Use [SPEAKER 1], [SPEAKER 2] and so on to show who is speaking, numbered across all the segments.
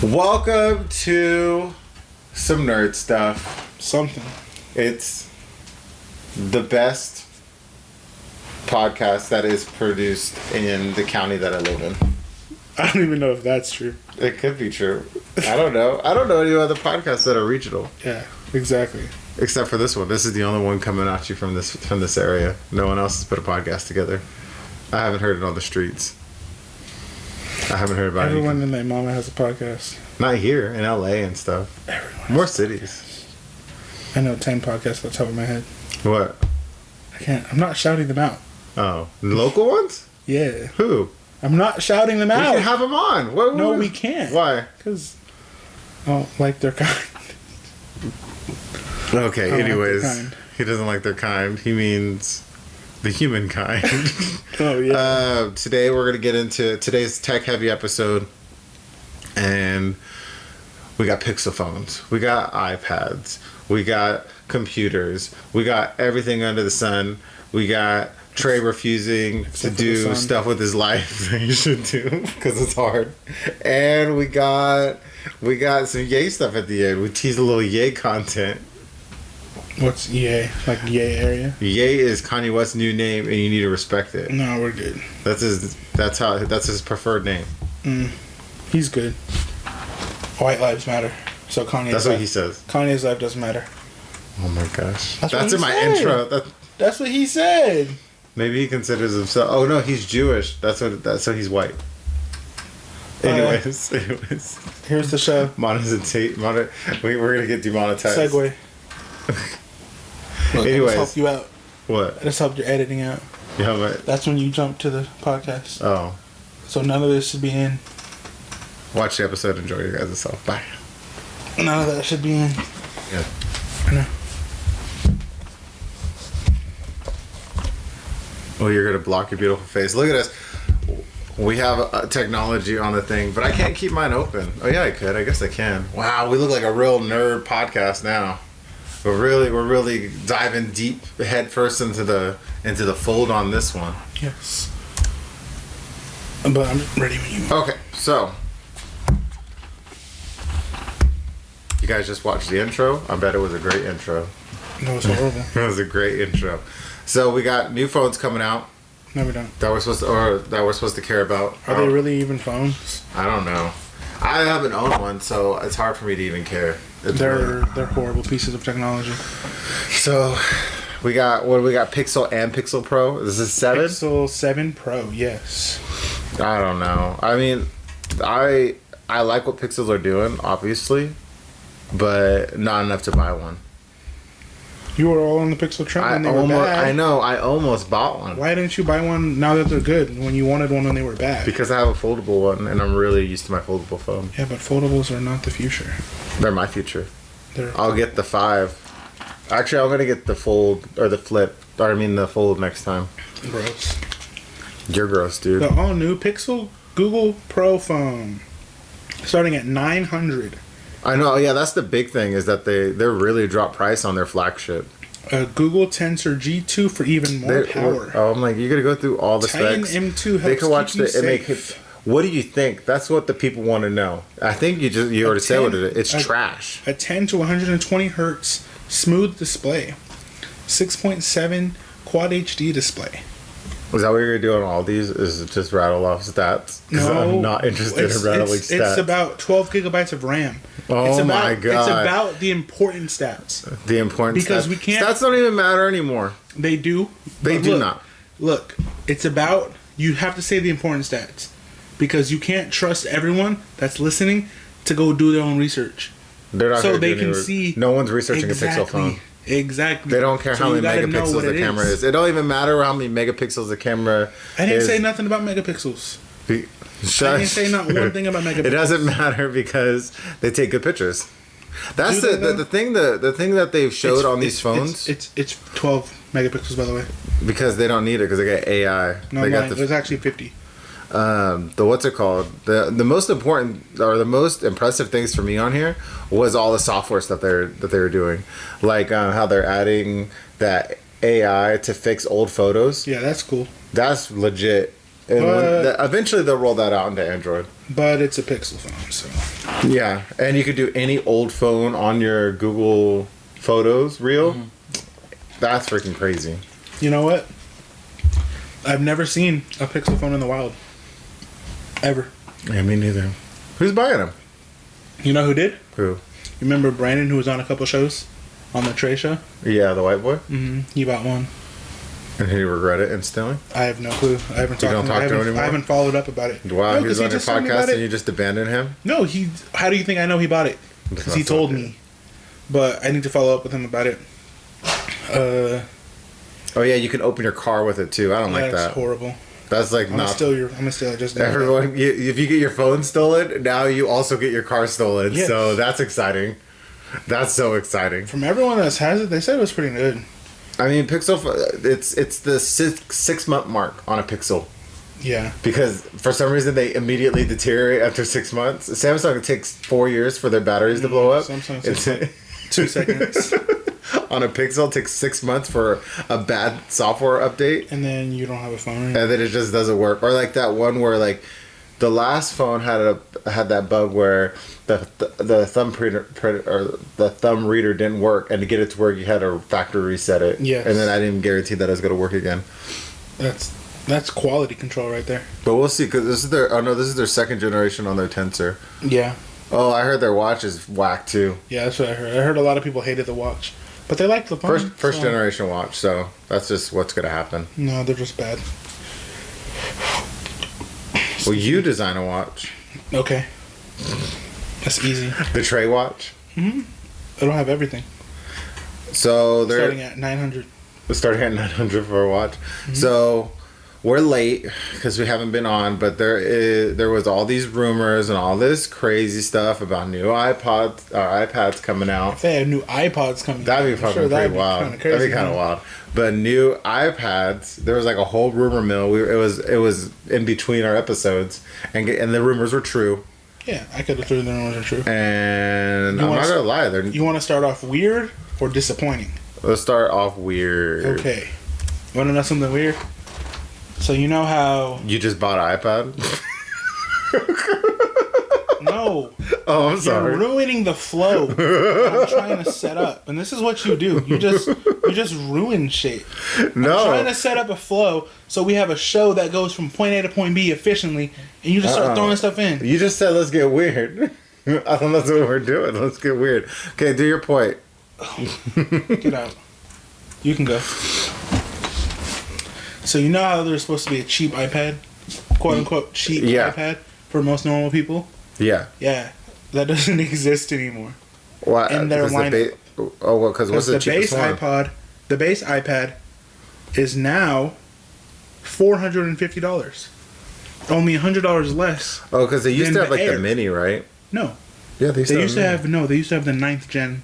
[SPEAKER 1] Welcome to some nerd stuff.
[SPEAKER 2] Something.
[SPEAKER 1] It's the best podcast that is produced in the county that I live in.
[SPEAKER 2] I don't even know if that's true.
[SPEAKER 1] It could be true. I don't know. I don't know any other podcasts that are regional.
[SPEAKER 2] Yeah, exactly.
[SPEAKER 1] Except for this one. This is the only one coming at you from this area. No one else has put a podcast together. I haven't heard it on the streets. I haven't heard about it.
[SPEAKER 2] Everyone and their mama has a podcast.
[SPEAKER 1] Not here, in LA and stuff.
[SPEAKER 2] Everyone.
[SPEAKER 1] More cities.
[SPEAKER 2] I know 10 podcasts on top of my head.
[SPEAKER 1] What?
[SPEAKER 2] I can't. I'm not shouting them out.
[SPEAKER 1] Oh. Local ones?
[SPEAKER 2] Yeah.
[SPEAKER 1] Who?
[SPEAKER 2] I'm not shouting them out.
[SPEAKER 1] We can have them on.
[SPEAKER 2] No, we can't.
[SPEAKER 1] Why?
[SPEAKER 2] Because I don't like their kind.
[SPEAKER 1] Okay, anyways.
[SPEAKER 2] Like their kind.
[SPEAKER 1] He doesn't like their kind. He means the humankind.
[SPEAKER 2] Oh, yeah.
[SPEAKER 1] Today we're going to get into today's tech-heavy episode. And we got Pixel phones. We got iPads. We got computers. We got everything under the sun. We got Trey refusing to do stuff with his life that he should do because it's hard. And we got some Yay stuff at the end. We teased a little Yay content.
[SPEAKER 2] What's Yay? Like Yay area?
[SPEAKER 1] Yay is Kanye West's new name, and you need to respect it.
[SPEAKER 2] No, we're good.
[SPEAKER 1] That's his preferred name.
[SPEAKER 2] He's good. White lives matter. So Kanye's
[SPEAKER 1] That's what he says.
[SPEAKER 2] Kanye's life doesn't matter.
[SPEAKER 1] Oh my gosh.
[SPEAKER 2] That's
[SPEAKER 1] in my intro.
[SPEAKER 2] That's what he said.
[SPEAKER 1] Maybe he considers himself. Oh no, he's Jewish. So he's white. Anyways.
[SPEAKER 2] Here's the show.
[SPEAKER 1] Monetizate. We're gonna get demonetized.
[SPEAKER 2] Segue. Look,
[SPEAKER 1] Anyways,
[SPEAKER 2] I just helped you out.
[SPEAKER 1] What?
[SPEAKER 2] I just helped your editing out.
[SPEAKER 1] Yeah, but
[SPEAKER 2] That's when you jump to the podcast.
[SPEAKER 1] oh,
[SPEAKER 2] So none of this should be in.
[SPEAKER 1] watch the episode. Enjoy your guys' self. Bye.
[SPEAKER 2] None of that should be in.
[SPEAKER 1] Yeah.
[SPEAKER 2] I know.
[SPEAKER 1] Oh, you're gonna block your beautiful face. Look at us. We have technology on the thing, but I can't keep mine open. Oh yeah, I could. I guess I can. Wow, we look like a real nerd podcast now. We're really diving deep head first into the fold on this one.
[SPEAKER 2] Yes. But I'm ready when you.
[SPEAKER 1] Okay, so you guys just watched the intro. I bet it was a great intro.
[SPEAKER 2] No, it's horrible.
[SPEAKER 1] It was a great intro. So we got new phones coming out
[SPEAKER 2] No, we don't.
[SPEAKER 1] that we're supposed to care about.
[SPEAKER 2] Are they really even phones?
[SPEAKER 1] I don't know. I haven't owned one, so it's hard for me to even care.
[SPEAKER 2] They're horrible pieces of technology.
[SPEAKER 1] So we got Pixel and Pixel Pro. This is 7?
[SPEAKER 2] Pixel 7 Pro, yes.
[SPEAKER 1] I don't know. I mean, I like what Pixels are doing, obviously, but not enough to buy one.
[SPEAKER 2] You were all on the Pixel trend when they were bad.
[SPEAKER 1] I know. I almost bought one.
[SPEAKER 2] Why didn't you buy one now that they're good when you wanted one when they were bad?
[SPEAKER 1] Because I have a foldable one, and I'm really used to my foldable phone.
[SPEAKER 2] Yeah, but foldables are not the future.
[SPEAKER 1] They're my future. I'll get the 5. Actually, I'm going to get the fold, or the flip. Or I mean the fold next time.
[SPEAKER 2] Gross.
[SPEAKER 1] You're gross, dude.
[SPEAKER 2] The all-new Pixel Google Pro phone. Starting at $900.
[SPEAKER 1] I know, yeah, that's the big thing, is that they're really dropped price on their flagship.
[SPEAKER 2] A Google Tensor G2 for even more power.
[SPEAKER 1] Oh, I'm like, you're going to go through all the
[SPEAKER 2] Titan
[SPEAKER 1] specs.
[SPEAKER 2] M2 helps
[SPEAKER 1] They can watch
[SPEAKER 2] keep you
[SPEAKER 1] the image.
[SPEAKER 2] safe.
[SPEAKER 1] What do you think? That's what the people want to know. I think you already said what it is. It's trash.
[SPEAKER 2] A 10 to 120 hertz smooth display. 6.7 Quad HD display.
[SPEAKER 1] Was that what you're going to do on all these? Is it just rattle off stats? Because
[SPEAKER 2] No,
[SPEAKER 1] I'm not interested in rattling stats.
[SPEAKER 2] It's about 12 gigabytes of RAM.
[SPEAKER 1] Oh my god!
[SPEAKER 2] It's about the important stats.
[SPEAKER 1] The important
[SPEAKER 2] because
[SPEAKER 1] stats.
[SPEAKER 2] We can't.
[SPEAKER 1] Stats don't even matter anymore.
[SPEAKER 2] They do.
[SPEAKER 1] They do not.
[SPEAKER 2] Look, it's about, you have to say the important stats, because you can't trust everyone that's listening to go do their own research.
[SPEAKER 1] They're not
[SPEAKER 2] so they can see.
[SPEAKER 1] No one's researching a Pixel phone.
[SPEAKER 2] Exactly.
[SPEAKER 1] They don't care how many megapixels the camera is. It don't even matter how many megapixels the camera is.
[SPEAKER 2] I didn't say nothing about megapixels. I didn't say not one thing about megapixels.
[SPEAKER 1] It doesn't matter because they take good pictures. That's the thing. The thing that they've showed on these phones.
[SPEAKER 2] It's 12 megapixels, by the way.
[SPEAKER 1] Because they don't need it, because they got AI.
[SPEAKER 2] No, it was actually 50.
[SPEAKER 1] The what's it called? The most important or the most impressive things for me on here was all the software stuff that they were doing, like how they're adding that AI to fix old photos.
[SPEAKER 2] Yeah, that's cool.
[SPEAKER 1] That's legit. And eventually they'll roll that out into Android.
[SPEAKER 2] But it's a Pixel phone, so
[SPEAKER 1] Yeah, and you could do any old phone on your Google Photos reel. That's freaking crazy.
[SPEAKER 2] You know what? I've never seen a Pixel phone in the wild. Ever.
[SPEAKER 1] Yeah, me neither. Who's buying them?
[SPEAKER 2] You know who did?
[SPEAKER 1] Who?
[SPEAKER 2] You remember Brandon, who was on a couple shows on the Trey show?
[SPEAKER 1] Yeah, the white boy.
[SPEAKER 2] He bought one.
[SPEAKER 1] And he regret it instantly?
[SPEAKER 2] I have no clue. I haven't talked
[SPEAKER 1] don't talk to him anymore?
[SPEAKER 2] I haven't followed up about it.
[SPEAKER 1] Wow,
[SPEAKER 2] No,
[SPEAKER 1] he was
[SPEAKER 2] 'cause
[SPEAKER 1] on your
[SPEAKER 2] just told me about
[SPEAKER 1] podcast and
[SPEAKER 2] it.
[SPEAKER 1] you just abandoned him?
[SPEAKER 2] No, how do you think I know he bought it? Because he told me. But I need to follow up with him about it.
[SPEAKER 1] Oh yeah, you can open your car with it too. I don't like that.
[SPEAKER 2] That's horrible.
[SPEAKER 1] That's like
[SPEAKER 2] I'm gonna steal it. Just
[SPEAKER 1] everyone. If you get your phone stolen, now you also get your car stolen.
[SPEAKER 2] Yes.
[SPEAKER 1] So that's exciting. That's so exciting.
[SPEAKER 2] From everyone that has it, they said it was pretty good.
[SPEAKER 1] I mean, Pixel. It's the 6 month mark on a Pixel.
[SPEAKER 2] Yeah.
[SPEAKER 1] Because for some reason they immediately deteriorate after 6 months. Samsung, it takes 4 years for their batteries to blow up.
[SPEAKER 2] Samsung takes 2 seconds.
[SPEAKER 1] On a Pixel, it takes 6 months for a bad software update.
[SPEAKER 2] And then you don't have a phone.
[SPEAKER 1] And then it just doesn't work. Or like that one where like the last phone had that bug where the thumb reader didn't work, and to get it to work you had to factory reset it.
[SPEAKER 2] Yes.
[SPEAKER 1] And then I didn't guarantee that it was going to work again.
[SPEAKER 2] That's quality control right there.
[SPEAKER 1] But we'll see, because this is their second generation on their Tensor.
[SPEAKER 2] Yeah.
[SPEAKER 1] Oh, I heard their watch is whack too.
[SPEAKER 2] Yeah, that's what I heard. I heard a lot of people hated the watch, but they liked the phone.
[SPEAKER 1] First generation watch, so that's just what's gonna happen.
[SPEAKER 2] No, they're just bad.
[SPEAKER 1] Well, you design a watch.
[SPEAKER 2] Okay. That's easy.
[SPEAKER 1] The Trey watch.
[SPEAKER 2] It'll have everything.
[SPEAKER 1] So they're
[SPEAKER 2] starting at 900.
[SPEAKER 1] Starting at 900 for a watch. So we're late because we haven't been on, but there was all these rumors and all this crazy stuff about new iPads coming out.
[SPEAKER 2] If they have new iPods coming,
[SPEAKER 1] That'd be fucking pretty wild. That'd be kind of wild. But new iPads, there was like a whole rumor mill. It was in between our episodes, and the rumors were true.
[SPEAKER 2] Yeah, I could have thrown the rumors are true.
[SPEAKER 1] And I'm not gonna lie,
[SPEAKER 2] you want to start off weird or disappointing?
[SPEAKER 1] Let's start off weird.
[SPEAKER 2] Okay. You want to know something weird? So you know how
[SPEAKER 1] you just bought an iPad?
[SPEAKER 2] No.
[SPEAKER 1] Oh, I'm sorry.
[SPEAKER 2] You're ruining the flow I'm trying to set up. And this is what you do. You just ruin shit.
[SPEAKER 1] No.
[SPEAKER 2] I'm trying to set up a flow so we have a show that goes from point A to point B efficiently, and you just start throwing stuff in.
[SPEAKER 1] You just said let's get weird. I thought that's what we're doing. Let's get weird. Okay, do your point.
[SPEAKER 2] Get out. You can go. So you know how there's supposed to be a cheap iPad? Quote unquote cheap iPad for most normal people?
[SPEAKER 1] Yeah.
[SPEAKER 2] Yeah. That doesn't exist anymore.
[SPEAKER 1] Why?
[SPEAKER 2] In their lineup.
[SPEAKER 1] Because what's the cheapest one?
[SPEAKER 2] The base iPad is now $450. Only $100 less.
[SPEAKER 1] Oh, because they used to have like
[SPEAKER 2] Air.
[SPEAKER 1] the mini, right?
[SPEAKER 2] No.
[SPEAKER 1] Yeah, they used to have
[SPEAKER 2] they used to have the 9th gen.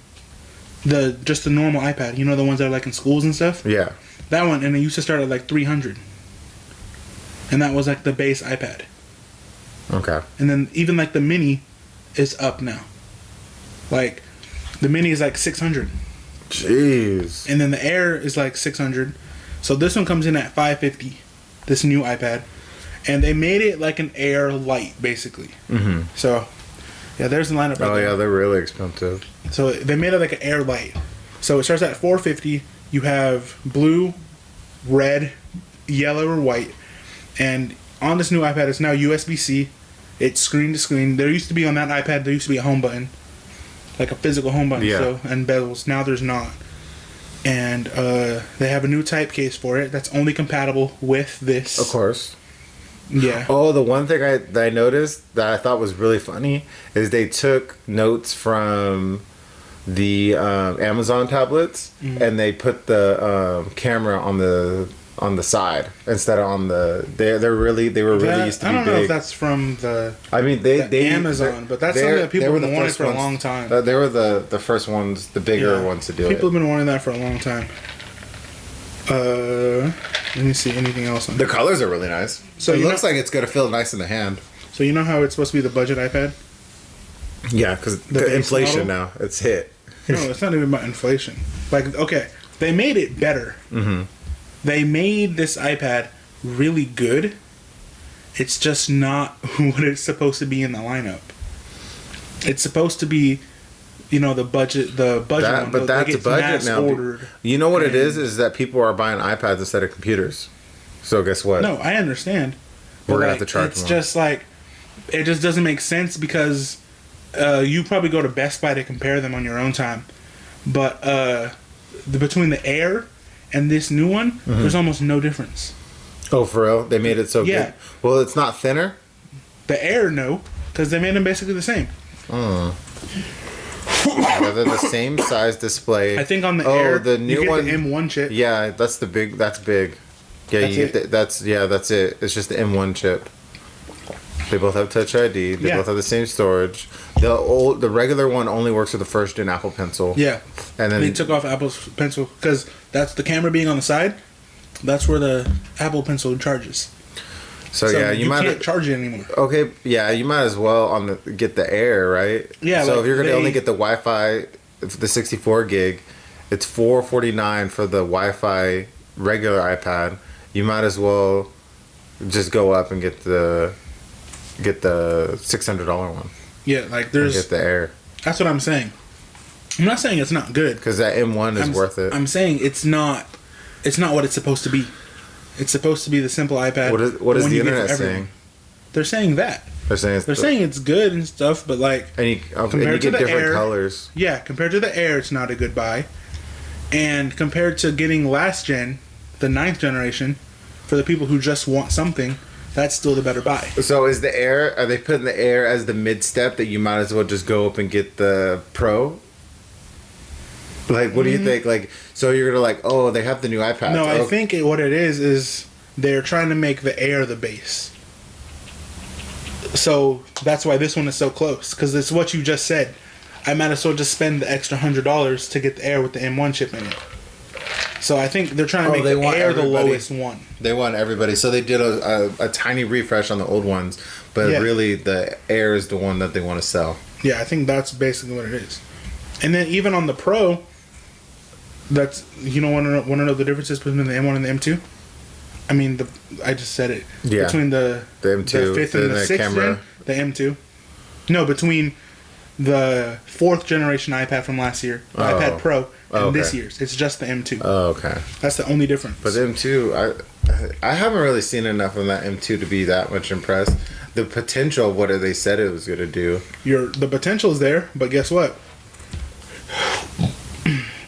[SPEAKER 2] Just the normal iPad. You know the ones that are like in schools and stuff?
[SPEAKER 1] Yeah.
[SPEAKER 2] That one, and it used to start at like $300. And that was like the base iPad.
[SPEAKER 1] Okay.
[SPEAKER 2] And then even like the mini is up now. Like the mini is like $600.
[SPEAKER 1] Jeez.
[SPEAKER 2] And then the Air is like $600. So this one comes in at $550. This new iPad. And they made it like an Air Lite, basically. Mm-hmm. So, yeah, there's the lineup right there.
[SPEAKER 1] Yeah, they're really expensive.
[SPEAKER 2] So they made it like an Air Lite. So it starts at $450. You have blue, red, yellow, or white. And on this new iPad, it's now USB-C. It's screen to screen. There used to be on that iPad, there used to be a home button. Like a physical home button.
[SPEAKER 1] Yeah.
[SPEAKER 2] So, and bezels. Now there's not. And they have a new type case for it that's only compatible with this.
[SPEAKER 1] Of course.
[SPEAKER 2] Yeah.
[SPEAKER 1] Oh, the one thing that I noticed that I thought was really funny is they took notes from the Amazon tablets and they put the camera on the side instead of on the. They were really used to be big.
[SPEAKER 2] I don't know if that's from the.
[SPEAKER 1] I mean, they
[SPEAKER 2] Amazon, but that's something that people have been wanting for a long time.
[SPEAKER 1] They were the first ones, the bigger ones to do it.
[SPEAKER 2] People have been wanting that for a long time. Let me see anything else on
[SPEAKER 1] the colors are really nice. So it looks like it's gonna feel nice in the hand.
[SPEAKER 2] So you know how it's supposed to be the budget iPad?
[SPEAKER 1] Yeah, because the inflation now it's hit.
[SPEAKER 2] No, it's not even about inflation. Like, okay, they made it better. Mm-hmm. They made this iPad really good. It's just not what it's supposed to be in the lineup. It's supposed to be, the budget
[SPEAKER 1] That,
[SPEAKER 2] one.
[SPEAKER 1] but that's
[SPEAKER 2] gets
[SPEAKER 1] budget
[SPEAKER 2] mass
[SPEAKER 1] now.
[SPEAKER 2] ordered.
[SPEAKER 1] You know what it is that people are buying iPads instead of computers. So guess what?
[SPEAKER 2] No, I understand.
[SPEAKER 1] We're
[SPEAKER 2] But,
[SPEAKER 1] gonna have to charge
[SPEAKER 2] It's
[SPEAKER 1] more.
[SPEAKER 2] just like, it just doesn't make sense because you probably go to Best Buy to compare them on your own time. But between the Air and this new one, there's almost no difference.
[SPEAKER 1] Oh, for real? They made it so
[SPEAKER 2] Yeah.
[SPEAKER 1] good. Well, it's not thinner.
[SPEAKER 2] The Air, no, because they made them basically the same.
[SPEAKER 1] Yeah, they're the same size display.
[SPEAKER 2] I think on the Air,
[SPEAKER 1] the new
[SPEAKER 2] you get
[SPEAKER 1] one,
[SPEAKER 2] the M1 chip.
[SPEAKER 1] Yeah, that's the big. That's big. Yeah,
[SPEAKER 2] That's
[SPEAKER 1] you
[SPEAKER 2] it?
[SPEAKER 1] get that's it. It's just the M1 chip. They both have Touch ID. They both have the same storage. The regular one only works with the first gen Apple Pencil.
[SPEAKER 2] Yeah,
[SPEAKER 1] and then
[SPEAKER 2] they took off Apple's Pencil because that's the camera being on the side. That's where the Apple Pencil charges.
[SPEAKER 1] So yeah,
[SPEAKER 2] you can't charge it anymore.
[SPEAKER 1] Okay, yeah, you might as well get the Air, right?
[SPEAKER 2] Yeah.
[SPEAKER 1] So
[SPEAKER 2] like
[SPEAKER 1] if you're gonna only get the Wi-Fi, the 64 gig, it's $449 for the Wi-Fi regular iPad. You might as well just go up and get the $600 one.
[SPEAKER 2] Yeah, like
[SPEAKER 1] And
[SPEAKER 2] there's.
[SPEAKER 1] get the Air
[SPEAKER 2] That's what I'm saying. I'm not saying it's not good.
[SPEAKER 1] because that M1 is worth it.
[SPEAKER 2] I'm saying it's not. It's not what it's supposed to be. It's supposed to be the simple iPad.
[SPEAKER 1] What is
[SPEAKER 2] one
[SPEAKER 1] the
[SPEAKER 2] you get for
[SPEAKER 1] internet
[SPEAKER 2] everyone.
[SPEAKER 1] saying?
[SPEAKER 2] They're saying that.
[SPEAKER 1] They're saying
[SPEAKER 2] It's good and stuff, but like
[SPEAKER 1] and you
[SPEAKER 2] compared to
[SPEAKER 1] get
[SPEAKER 2] the
[SPEAKER 1] different
[SPEAKER 2] Air,
[SPEAKER 1] colors.
[SPEAKER 2] Yeah, compared to the Air, it's not a good buy. And compared to getting last gen, the 9th generation, for the people who just want something, that's still the better buy.
[SPEAKER 1] So is the Air? Are they putting the Air as the mid step that you might as well just go up and get the Pro? Like, what do you think? Like, so you're gonna oh, they have the new iPad.
[SPEAKER 2] No, I think what it is they're trying to make the Air the base. So that's why this one is so close, because it's what you just said. I might as well just spend the extra $100 to get the Air with the M1 chip in it. So I think they're trying to make the Air the lowest one.
[SPEAKER 1] They want everybody. So they did a tiny refresh on the old ones, but really the Air is the one that they want to sell.
[SPEAKER 2] Yeah, I think that's basically what it is. And then even on the Pro, that's want to know the differences between the M1 and the M2. I mean, I just said it.
[SPEAKER 1] Yeah.
[SPEAKER 2] Between the
[SPEAKER 1] M2,
[SPEAKER 2] the 5th and the 6th
[SPEAKER 1] camera.
[SPEAKER 2] gen, the M2. No, between the 4th generation iPad from last year, the iPad Pro, and this year's. It's just the M2.
[SPEAKER 1] Oh, okay.
[SPEAKER 2] That's the only difference.
[SPEAKER 1] But the M2, I haven't really seen enough of that M2 to be that much impressed. The potential of what they said it was going to do.
[SPEAKER 2] The potential is there, but guess what?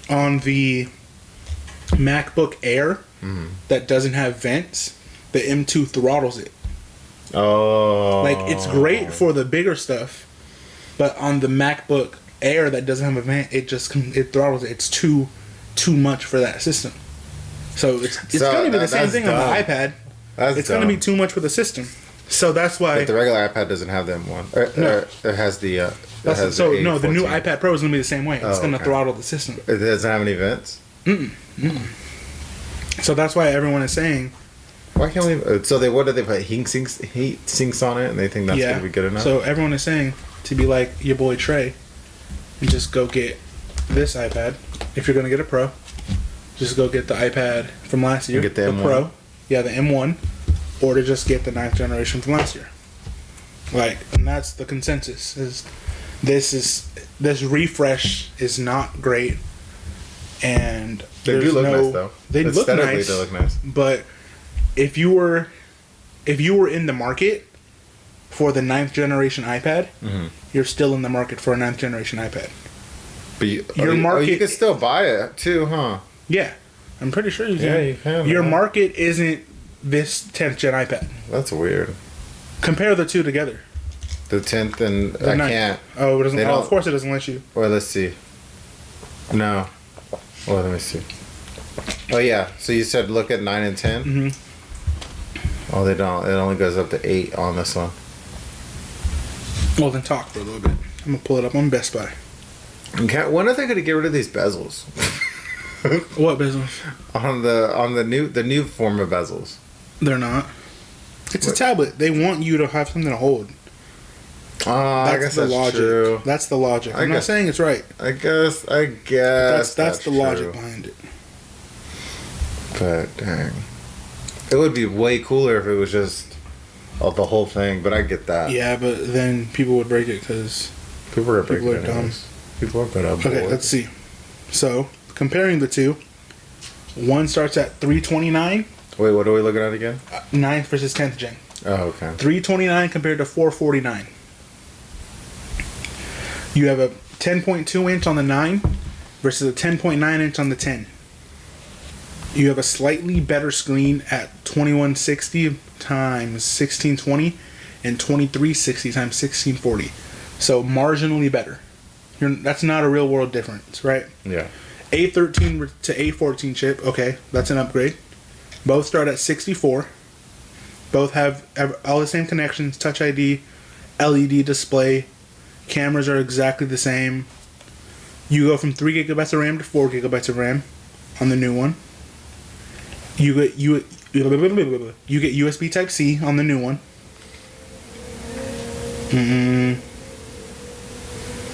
[SPEAKER 2] On the MacBook Air that doesn't have vents, the M2 throttles it.
[SPEAKER 1] Oh.
[SPEAKER 2] Like, it's great for the bigger stuff, but on the MacBook Air that doesn't have a vent, it throttles it. It's too much for that system. So it's going to be the same thing on the iPad. It's going to be too much for the system. So that's why.
[SPEAKER 1] But the regular iPad doesn't have the M1.
[SPEAKER 2] No.
[SPEAKER 1] It has the.
[SPEAKER 2] The new iPad Pro is going to be the same way. It's going to
[SPEAKER 1] okay.
[SPEAKER 2] throttle the system.
[SPEAKER 1] It doesn't have any vents.
[SPEAKER 2] So that's why everyone is saying.
[SPEAKER 1] Why can't we? So what did they put? Heat sinks on it, and they think that's going to be good enough.
[SPEAKER 2] So everyone is saying to be like your boy Trey, and just go get this iPad. If you're going to get a Pro, just go get the iPad from last year.
[SPEAKER 1] Get the M1.
[SPEAKER 2] Pro, yeah, the M1, or to just get the 9th generation from last year. And that's the consensus. This refresh is not great, and
[SPEAKER 1] they do look nice though.
[SPEAKER 2] They look nice.
[SPEAKER 1] They look nice.
[SPEAKER 2] But if you were in the market for the 9th generation iPad, you're still in the market for a 9th generation iPad.
[SPEAKER 1] But you can still buy it too, huh?
[SPEAKER 2] Yeah, I'm pretty sure you can.
[SPEAKER 1] Yeah, you can.
[SPEAKER 2] Your market isn't this 10th gen iPad.
[SPEAKER 1] That's weird.
[SPEAKER 2] Compare the two together.
[SPEAKER 1] The 10th and I
[SPEAKER 2] 9th.
[SPEAKER 1] can't.
[SPEAKER 2] Oh, it doesn't. Of course, it doesn't let you.
[SPEAKER 1] Well, let's see. No. Well, let me see. Oh yeah. So you said look at 9 and 10.
[SPEAKER 2] Mm-hmm.
[SPEAKER 1] Oh, they don't. It only goes up to 8 on this one.
[SPEAKER 2] Well, then talk for a little bit. I'm gonna pull it up on Best Buy.
[SPEAKER 1] Okay. When are they gonna get rid of these bezels?
[SPEAKER 2] What bezels?
[SPEAKER 1] on the new form of bezels.
[SPEAKER 2] They're not. It's a tablet. They want you to have something to hold.
[SPEAKER 1] I guess that's
[SPEAKER 2] logic.
[SPEAKER 1] true.
[SPEAKER 2] That's the logic. I'm not saying it's right.
[SPEAKER 1] I guess.
[SPEAKER 2] That's the logic behind it.
[SPEAKER 1] But dang, it would be way cooler if it was just the whole thing. But I get that.
[SPEAKER 2] Yeah, but then people would break it because
[SPEAKER 1] People are breaking
[SPEAKER 2] People are dumb.
[SPEAKER 1] People are good at
[SPEAKER 2] Okay, let's see. So, comparing the two, one starts at $329,
[SPEAKER 1] Wait, what are we looking at again?
[SPEAKER 2] 9th versus 10th gen.
[SPEAKER 1] Oh, okay.
[SPEAKER 2] $329 compared to $449. You have a 10.2 inch on the 9 versus a 10.9 inch on the 10. You have a slightly better screen at 2160 times 1620 and 2360 times 1640. So marginally better. That's not a real world difference, right?
[SPEAKER 1] Yeah.
[SPEAKER 2] A13 to A14 chip, okay, that's an upgrade. Both start at 64. Both have all the same connections, Touch ID, LED display. Cameras are exactly the same. You go from 3 gigabytes of RAM to 4 gigabytes of RAM on the new one. You get USB Type C on the new one.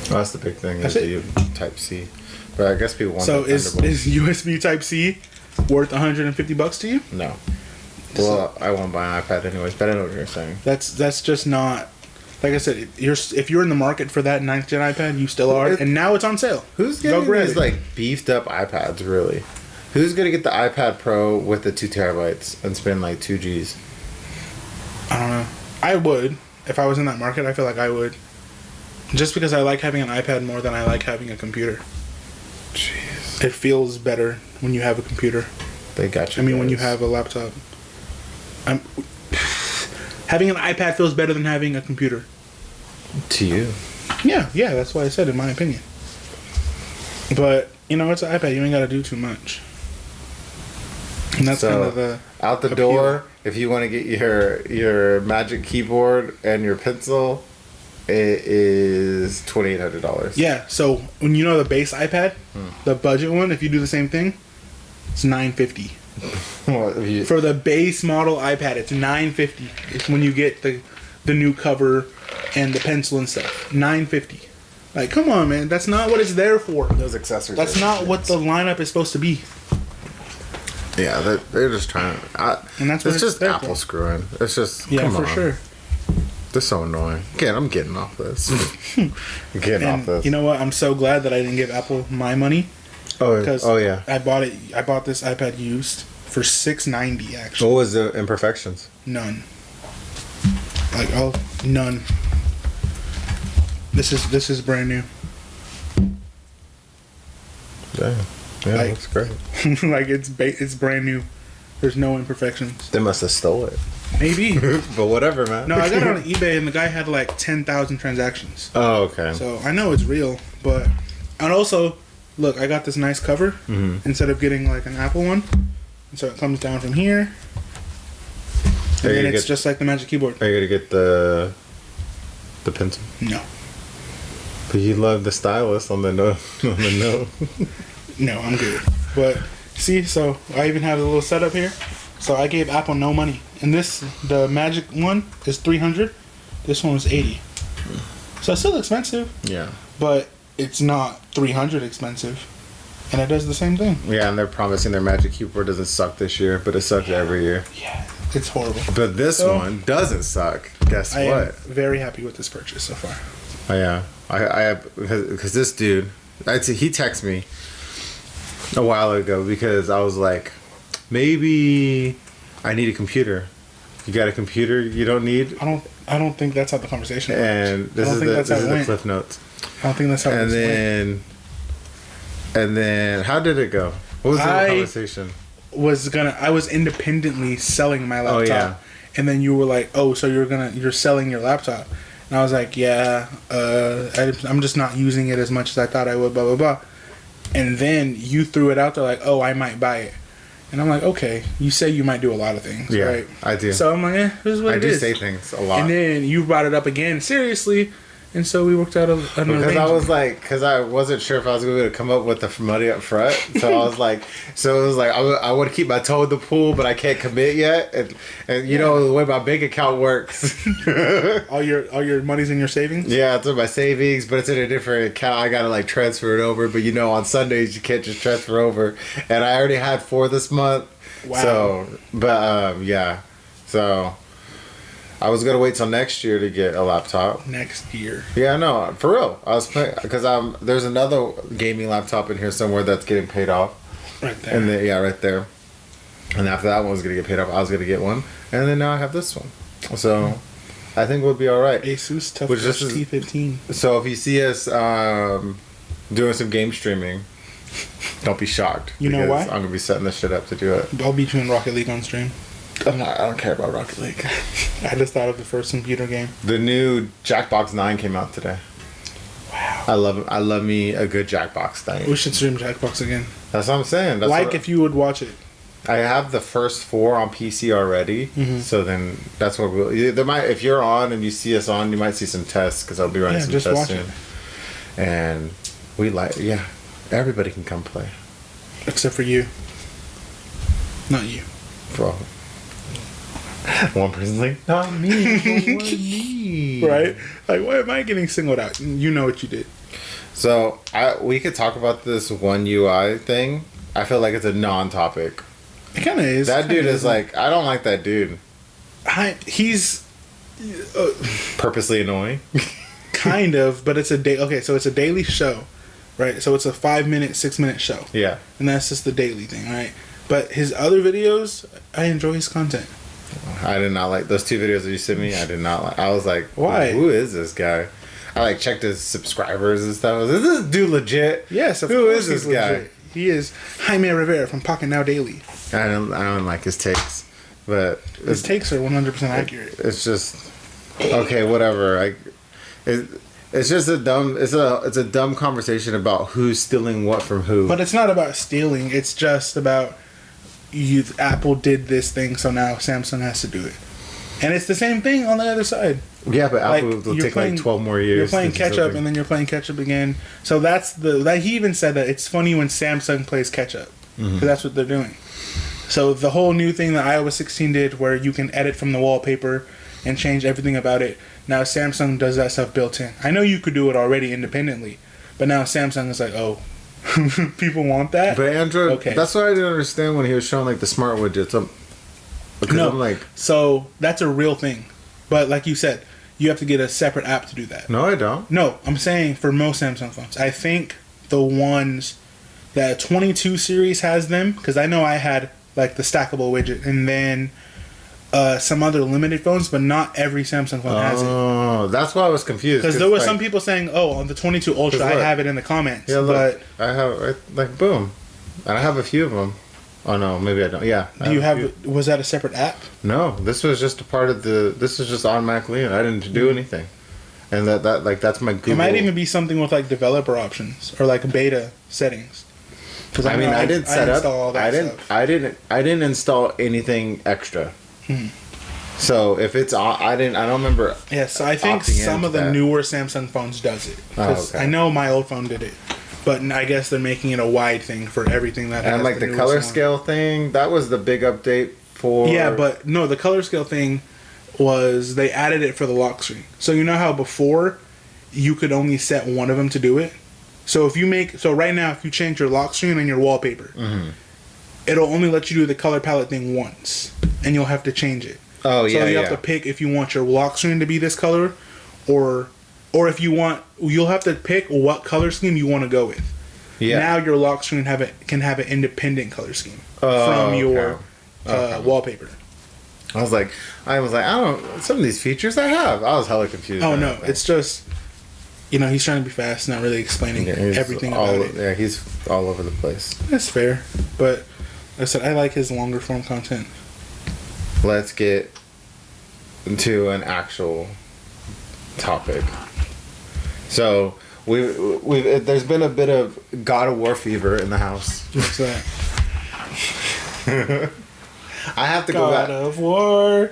[SPEAKER 1] Oh, that's the big thing.
[SPEAKER 2] That's
[SPEAKER 1] is the Type C. But I guess people want.
[SPEAKER 2] So is USB Type C worth $150 to you?
[SPEAKER 1] No. Well, I won't buy an iPad anyways, but I know what you're saying.
[SPEAKER 2] That's just not. Like I said, if you're in the market for that 9th gen iPad, you still are, and now it's on sale.
[SPEAKER 1] Who's getting these like beefed up iPads? Really? Who's gonna get the iPad Pro with the 2 terabytes and spend like 2 Gs?
[SPEAKER 2] I don't know. I would if I was in that market. I feel like I would, just because I like having an iPad more than I like having a computer.
[SPEAKER 1] Jeez.
[SPEAKER 2] It feels better when you have a computer.
[SPEAKER 1] They got you.
[SPEAKER 2] I mean, when you have a laptop. Having an iPad feels better than having a computer.
[SPEAKER 1] To you.
[SPEAKER 2] Yeah, that's why I said in my opinion. But, it's an iPad. You ain't got to do too much. And that's kind of the...
[SPEAKER 1] Out the door, if you want to get your Magic Keyboard and your pencil, it is $2,800.
[SPEAKER 2] Yeah, so when the base iPad, the budget one, if you do the same thing, it's $950. For the base model iPad, it's $950. It's when you get the new cover and the pencil and stuff. $950. Like, come on, man. That's not what it's there for.
[SPEAKER 1] Those accessories.
[SPEAKER 2] That's not what the lineup is supposed to be.
[SPEAKER 1] Yeah, they're just trying to...
[SPEAKER 2] and that's what
[SPEAKER 1] it's just Apple
[SPEAKER 2] for.
[SPEAKER 1] Screwing. It's just...
[SPEAKER 2] Yeah,
[SPEAKER 1] come
[SPEAKER 2] for
[SPEAKER 1] on.
[SPEAKER 2] sure.
[SPEAKER 1] They're so annoying. Again, I'm getting off this. Off this.
[SPEAKER 2] You know what? I'm so glad that I didn't give Apple my money.
[SPEAKER 1] Oh yeah.
[SPEAKER 2] I bought this iPad used for $690 actually.
[SPEAKER 1] What was the imperfections?
[SPEAKER 2] None. None. This is brand new.
[SPEAKER 1] Damn. Yeah, that's great.
[SPEAKER 2] Like it's brand new. There's no imperfections.
[SPEAKER 1] They must have stole it.
[SPEAKER 2] Maybe.
[SPEAKER 1] But whatever, man.
[SPEAKER 2] No, I got it on eBay and the guy had like 10,000 transactions.
[SPEAKER 1] Oh, okay.
[SPEAKER 2] So I know it's real, and also, look, I got this nice cover instead of getting like an Apple one. And so it comes down from here. And then it's just like the Magic Keyboard.
[SPEAKER 1] Are you gonna get the pencil?
[SPEAKER 2] No.
[SPEAKER 1] But you love the stylus on the note.
[SPEAKER 2] No, I'm good. But see, so I even have a little setup here. So I gave Apple no money, and the Magic one is $300. This one was $80. So it's still expensive.
[SPEAKER 1] Yeah.
[SPEAKER 2] But it's not $300 expensive, and it does the same thing.
[SPEAKER 1] Yeah, and they're promising their Magic Keyboard doesn't suck this year, but it sucks every year.
[SPEAKER 2] Yeah, it's horrible.
[SPEAKER 1] But this one doesn't suck. Guess
[SPEAKER 2] I
[SPEAKER 1] what?
[SPEAKER 2] am very happy with this purchase so far.
[SPEAKER 1] Oh, yeah, because this dude, he texted me a while ago because I was like, maybe I need a computer. You got a computer you don't need?
[SPEAKER 2] I don't think that's how the conversation went.
[SPEAKER 1] And this is the Cliff Notes.
[SPEAKER 2] I don't think that's how it
[SPEAKER 1] went. And then how did it go? What was the conversation?
[SPEAKER 2] I was independently selling my laptop.
[SPEAKER 1] Oh, yeah.
[SPEAKER 2] And then you were like, "Oh, so you're selling your laptop?" And I was like, "Yeah, I'm just not using it as much as I thought I would." Blah blah blah. And then you threw it out there like, "Oh, I might buy it." And I'm like, "Okay, you say you might do a lot of things,
[SPEAKER 1] yeah,
[SPEAKER 2] right?"
[SPEAKER 1] I do.
[SPEAKER 2] So I'm like, "This is what it is."
[SPEAKER 1] I do say things a lot.
[SPEAKER 2] And then you brought it up again seriously. And so we worked out an arrangement.
[SPEAKER 1] Because I wasn't sure if I was going to come up with the money up front. So I was like, I want to keep my toe in the pool, but I can't commit yet. And you know the way my bank account works.
[SPEAKER 2] all your money's in your savings? Yeah,
[SPEAKER 1] it's in my savings, but it's in a different account. I got to like transfer it over. But on Sundays you can't just transfer over. And I already had 4 this month.
[SPEAKER 2] Wow.
[SPEAKER 1] So, but yeah. So I was gonna wait till next year to get a laptop.
[SPEAKER 2] Next year.
[SPEAKER 1] Yeah, no, for real. I was playing because there's another gaming laptop in here somewhere that's getting paid off.
[SPEAKER 2] Right there.
[SPEAKER 1] And then, yeah, right there. And after that one was gonna get paid off, I was gonna get one, and then now I have this one. So I think we'll be all right.
[SPEAKER 2] Asus ToughBrush T15.
[SPEAKER 1] So if you see us doing some game streaming, don't be shocked.
[SPEAKER 2] You know why?
[SPEAKER 1] I'm gonna be setting this shit up to do it.
[SPEAKER 2] I'll beat you in Rocket League on stream.
[SPEAKER 1] I don't care about Rocket League.
[SPEAKER 2] I just thought of the first computer game.
[SPEAKER 1] The new Jackbox 9 came out today.
[SPEAKER 2] Wow.
[SPEAKER 1] I love me a good Jackbox thing.
[SPEAKER 2] We should stream Jackbox again.
[SPEAKER 1] That's what I'm saying.
[SPEAKER 2] If you would watch it.
[SPEAKER 1] I have the first 4 on PC already, so then that's what there might. If you're on and you see us on, you might see some tests because I'll be running some
[SPEAKER 2] just
[SPEAKER 1] tests
[SPEAKER 2] watch
[SPEAKER 1] soon.
[SPEAKER 2] it.
[SPEAKER 1] And everybody can come play,
[SPEAKER 2] except for you. Not you.
[SPEAKER 1] Bro. One person's like, not me. Me.
[SPEAKER 2] Right? Like, why am I getting singled out? You know what you did.
[SPEAKER 1] So we could talk about this one UI thing. I feel like it's a non-topic.
[SPEAKER 2] It kind of is.
[SPEAKER 1] That dude is like, I don't like that dude.
[SPEAKER 2] He's
[SPEAKER 1] purposely annoying.
[SPEAKER 2] Kind of, but it's a day. Okay, so it's a daily show, right? So it's a 5-minute, 6-minute show.
[SPEAKER 1] Yeah,
[SPEAKER 2] and that's just the daily thing, right? But his other videos, I enjoy his content.
[SPEAKER 1] I did not like those 2 videos that you sent me. I did not like. I was like,
[SPEAKER 2] why?
[SPEAKER 1] Who is this guy? I like checked his subscribers and stuff. Is this dude legit?
[SPEAKER 2] Yes, of
[SPEAKER 1] Who
[SPEAKER 2] course
[SPEAKER 1] is this guy?
[SPEAKER 2] Legit. He is Jaime Rivera from Pocket Now Daily.
[SPEAKER 1] I don't like his takes, but
[SPEAKER 2] his takes are 100% accurate.
[SPEAKER 1] It's just okay, whatever. It's just a dumb. It's a dumb conversation about who's stealing what from who.
[SPEAKER 2] But it's not about stealing. It's just about Apple did this thing, so now Samsung has to do it. And it's the same thing on the other side.
[SPEAKER 1] Yeah, but Apple will take like 12 more years.
[SPEAKER 2] You're playing catch up, and then you're playing catch up again. So he even said that it's funny when Samsung plays catch up, because that's what they're doing. So the whole new thing that iOS 16 did, where you can edit from the wallpaper and change everything about it, now Samsung does that stuff built in. I know you could do it already independently, but now Samsung is like, oh, people want that?
[SPEAKER 1] But Android,
[SPEAKER 2] okay.
[SPEAKER 1] That's what I didn't understand when he was showing like the smart widgets. I'm like,
[SPEAKER 2] so that's a real thing. But like you said, you have to get a separate app to do that.
[SPEAKER 1] No, I don't.
[SPEAKER 2] No, I'm saying for most Samsung phones. I think the ones that 22 series has them, because I know I had like the stackable widget, and then some other limited phones, but not every Samsung phone has it.
[SPEAKER 1] Oh, that's why I was confused.
[SPEAKER 2] Because there were some people saying, "Oh, on the 22 Ultra, I have it in the comments."
[SPEAKER 1] Yeah, look,
[SPEAKER 2] but
[SPEAKER 1] I have like boom, and I have a few of them. Oh no, maybe I don't. Yeah.
[SPEAKER 2] Do you have? Was that a separate app?
[SPEAKER 1] No, this was just a part of the. This was just automatically in. I didn't do anything, and that's my Google.
[SPEAKER 2] It might even be something with like developer options or like beta settings.
[SPEAKER 1] Because I mean, I didn't set up. All that I didn't install anything extra. So if it's I don't remember.
[SPEAKER 2] Yeah, so I think some of the newer Samsung phones does it. Because I know my old phone did it. But I guess they're making it a wide thing for everything that.
[SPEAKER 1] And like the color scale thing, that was the big update for.
[SPEAKER 2] Yeah, but no, the color scale thing was they added it for the lock screen. So you know how before you could only set one of them to do it. So right now if you change your lock screen and your wallpaper, it'll only let you do the color palette thing once, and you'll have to change it.
[SPEAKER 1] Oh yeah.
[SPEAKER 2] So you have to pick if you want your lock screen to be this color, or if you want, you'll have to pick what color scheme you want to go with. Yeah. Now your lock screen can have an independent color scheme from your wallpaper.
[SPEAKER 1] I was like, I don't. Some of these features I have. I was hella confused.
[SPEAKER 2] Oh no, it's just, he's trying to be fast, not really explaining everything about it.
[SPEAKER 1] Yeah, he's all over the place.
[SPEAKER 2] That's fair, but like I said, I like his longer form content.
[SPEAKER 1] Let's get into an actual topic. So there's been a bit of God of War fever in the house.
[SPEAKER 2] What's that?
[SPEAKER 1] I have to go back.
[SPEAKER 2] God of War.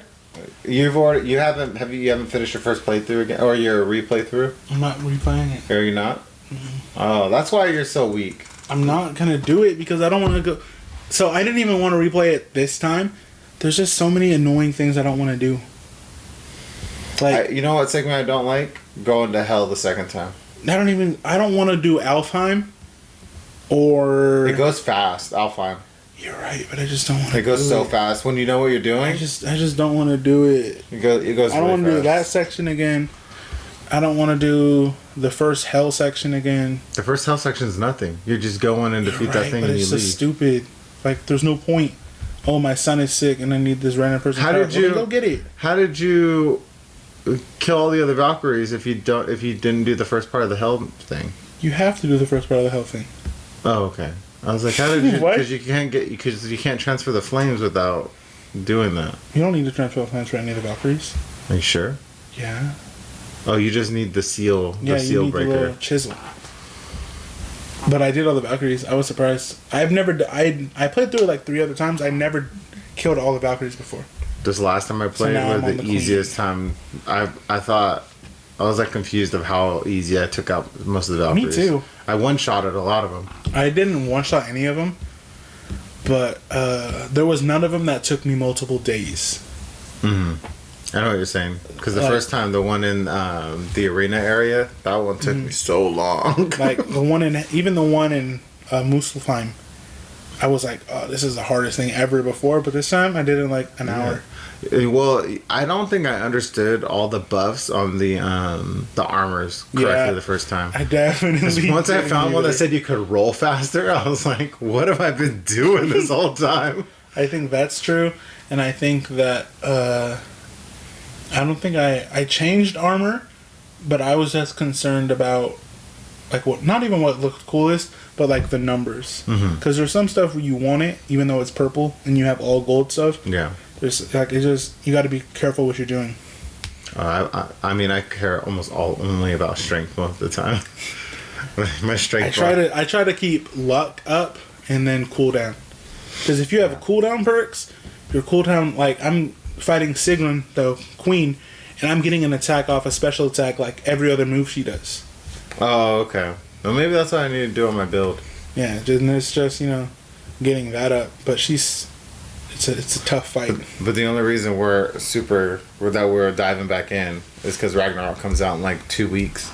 [SPEAKER 1] You haven't finished your first playthrough again, or your replay through?
[SPEAKER 2] I'm not replaying it.
[SPEAKER 1] Are you not? Mm-hmm. Oh, that's why you're so weak.
[SPEAKER 2] I'm not gonna do it because I don't want to go. So I didn't even want to replay it this time. There's just so many annoying things I don't want to do. Like,
[SPEAKER 1] you know what segment I don't like? Going to hell the second time.
[SPEAKER 2] I don't want to do Alfheim. Or
[SPEAKER 1] it goes fast, Alfheim.
[SPEAKER 2] You're right, but I just don't want to.
[SPEAKER 1] It goes so fast when you know what you're doing.
[SPEAKER 2] I just don't want to do it.
[SPEAKER 1] It goes.
[SPEAKER 2] I don't want to do that section again. I don't want to do the first hell section again.
[SPEAKER 1] The first hell section is nothing. You just go in and defeat that thing,
[SPEAKER 2] but
[SPEAKER 1] and you
[SPEAKER 2] it's
[SPEAKER 1] leave.
[SPEAKER 2] just stupid. Like, there's no point. Oh, my son is sick, and I need this random person.
[SPEAKER 1] How did you
[SPEAKER 2] go get it?
[SPEAKER 1] How did you kill all the other Valkyries if you didn't do the first part of the hell thing?
[SPEAKER 2] You have to do the first part of the hell thing.
[SPEAKER 1] Oh, okay. I was like, how did you?
[SPEAKER 2] What?
[SPEAKER 1] Because you can't transfer the flames without doing that.
[SPEAKER 2] You don't need to transfer the flames for any of the Valkyries.
[SPEAKER 1] Are you sure?
[SPEAKER 2] Yeah.
[SPEAKER 1] Oh, you just need the seal.
[SPEAKER 2] Yeah,
[SPEAKER 1] the seal
[SPEAKER 2] you need
[SPEAKER 1] breaker.
[SPEAKER 2] the little chisel. But I did all the Valkyries. I was surprised. I played through it like 3 other times. I never killed all the Valkyries before.
[SPEAKER 1] This last time I played
[SPEAKER 2] now I'm
[SPEAKER 1] was
[SPEAKER 2] on
[SPEAKER 1] the
[SPEAKER 2] the
[SPEAKER 1] easiest time. I thought I was like confused of how easy I took out most of the Valkyries.
[SPEAKER 2] Me too.
[SPEAKER 1] I one-shotted a lot of them.
[SPEAKER 2] I didn't one-shot any of them, but there was none of them that took me multiple days.
[SPEAKER 1] Mm-hmm. I know what you're saying. Because the first time, the one in the arena area, that one took me so long.
[SPEAKER 2] Like the one in Muspelheim, I was like, oh, this is the hardest thing ever before. But this time, I did it in like an hour.
[SPEAKER 1] Well, I don't think I understood all the buffs on the armors correctly the first time.
[SPEAKER 2] I definitely.
[SPEAKER 1] Once I found one that said you could roll faster, I was like, what have I been doing this whole time?
[SPEAKER 2] I think that's true, and I think that I don't think I changed armor, but I was just concerned about like not even what looked coolest, but like the numbers. Because there's some stuff where you want it, even though it's purple and you have all gold stuff.
[SPEAKER 1] Yeah.
[SPEAKER 2] There's like you got to be careful what you're doing.
[SPEAKER 1] I mean, I care only about strength most of the time. My strength.
[SPEAKER 2] I try to keep luck up and then cooldown. Because if you have cooldown perks, your cooldown, like I'm fighting Sigrun, the queen, and I'm getting an attack off a special attack like every other move she does.
[SPEAKER 1] Oh, okay. Well, maybe that's what I need to do on my build.
[SPEAKER 2] Yeah, it's just getting that up. But it's a tough fight.
[SPEAKER 1] But the only reason we're diving back in is because Ragnarok comes out in like 2 weeks.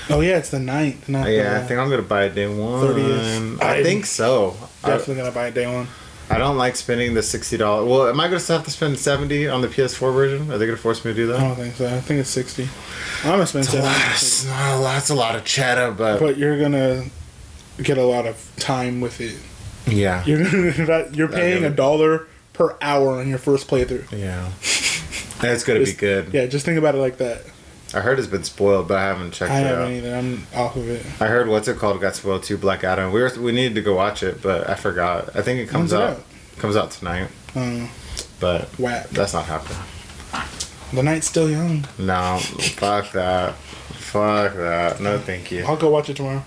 [SPEAKER 2] Oh yeah, it's the 9th. Not
[SPEAKER 1] I think I'm gonna buy it day 1.
[SPEAKER 2] 30th.
[SPEAKER 1] I think so.
[SPEAKER 2] Definitely gonna buy it day 1.
[SPEAKER 1] I don't like spending the $60. Well, am I gonna have to spend $70 on the PS4 version? Are they gonna force me to do that?
[SPEAKER 2] I don't think so. I think it's $60. I'm gonna spend $70.
[SPEAKER 1] That's a lot of cheddar,
[SPEAKER 2] but you're gonna get a lot of time with it.
[SPEAKER 1] Yeah.
[SPEAKER 2] You're paying $1 per hour on your first playthrough.
[SPEAKER 1] Yeah. It's gonna be good.
[SPEAKER 2] Yeah, just think about it like that.
[SPEAKER 1] I heard it's been spoiled, but I haven't checked it out. I
[SPEAKER 2] haven't either. I'm off of it.
[SPEAKER 1] I heard what's it called got spoiled too, Black Adam. We needed to go watch it, but I forgot. I think it comes out tonight. But that's not happening.
[SPEAKER 2] The night's still young.
[SPEAKER 1] No, fuck that. Fuck that. No, thank you.
[SPEAKER 2] I'll go watch it tomorrow.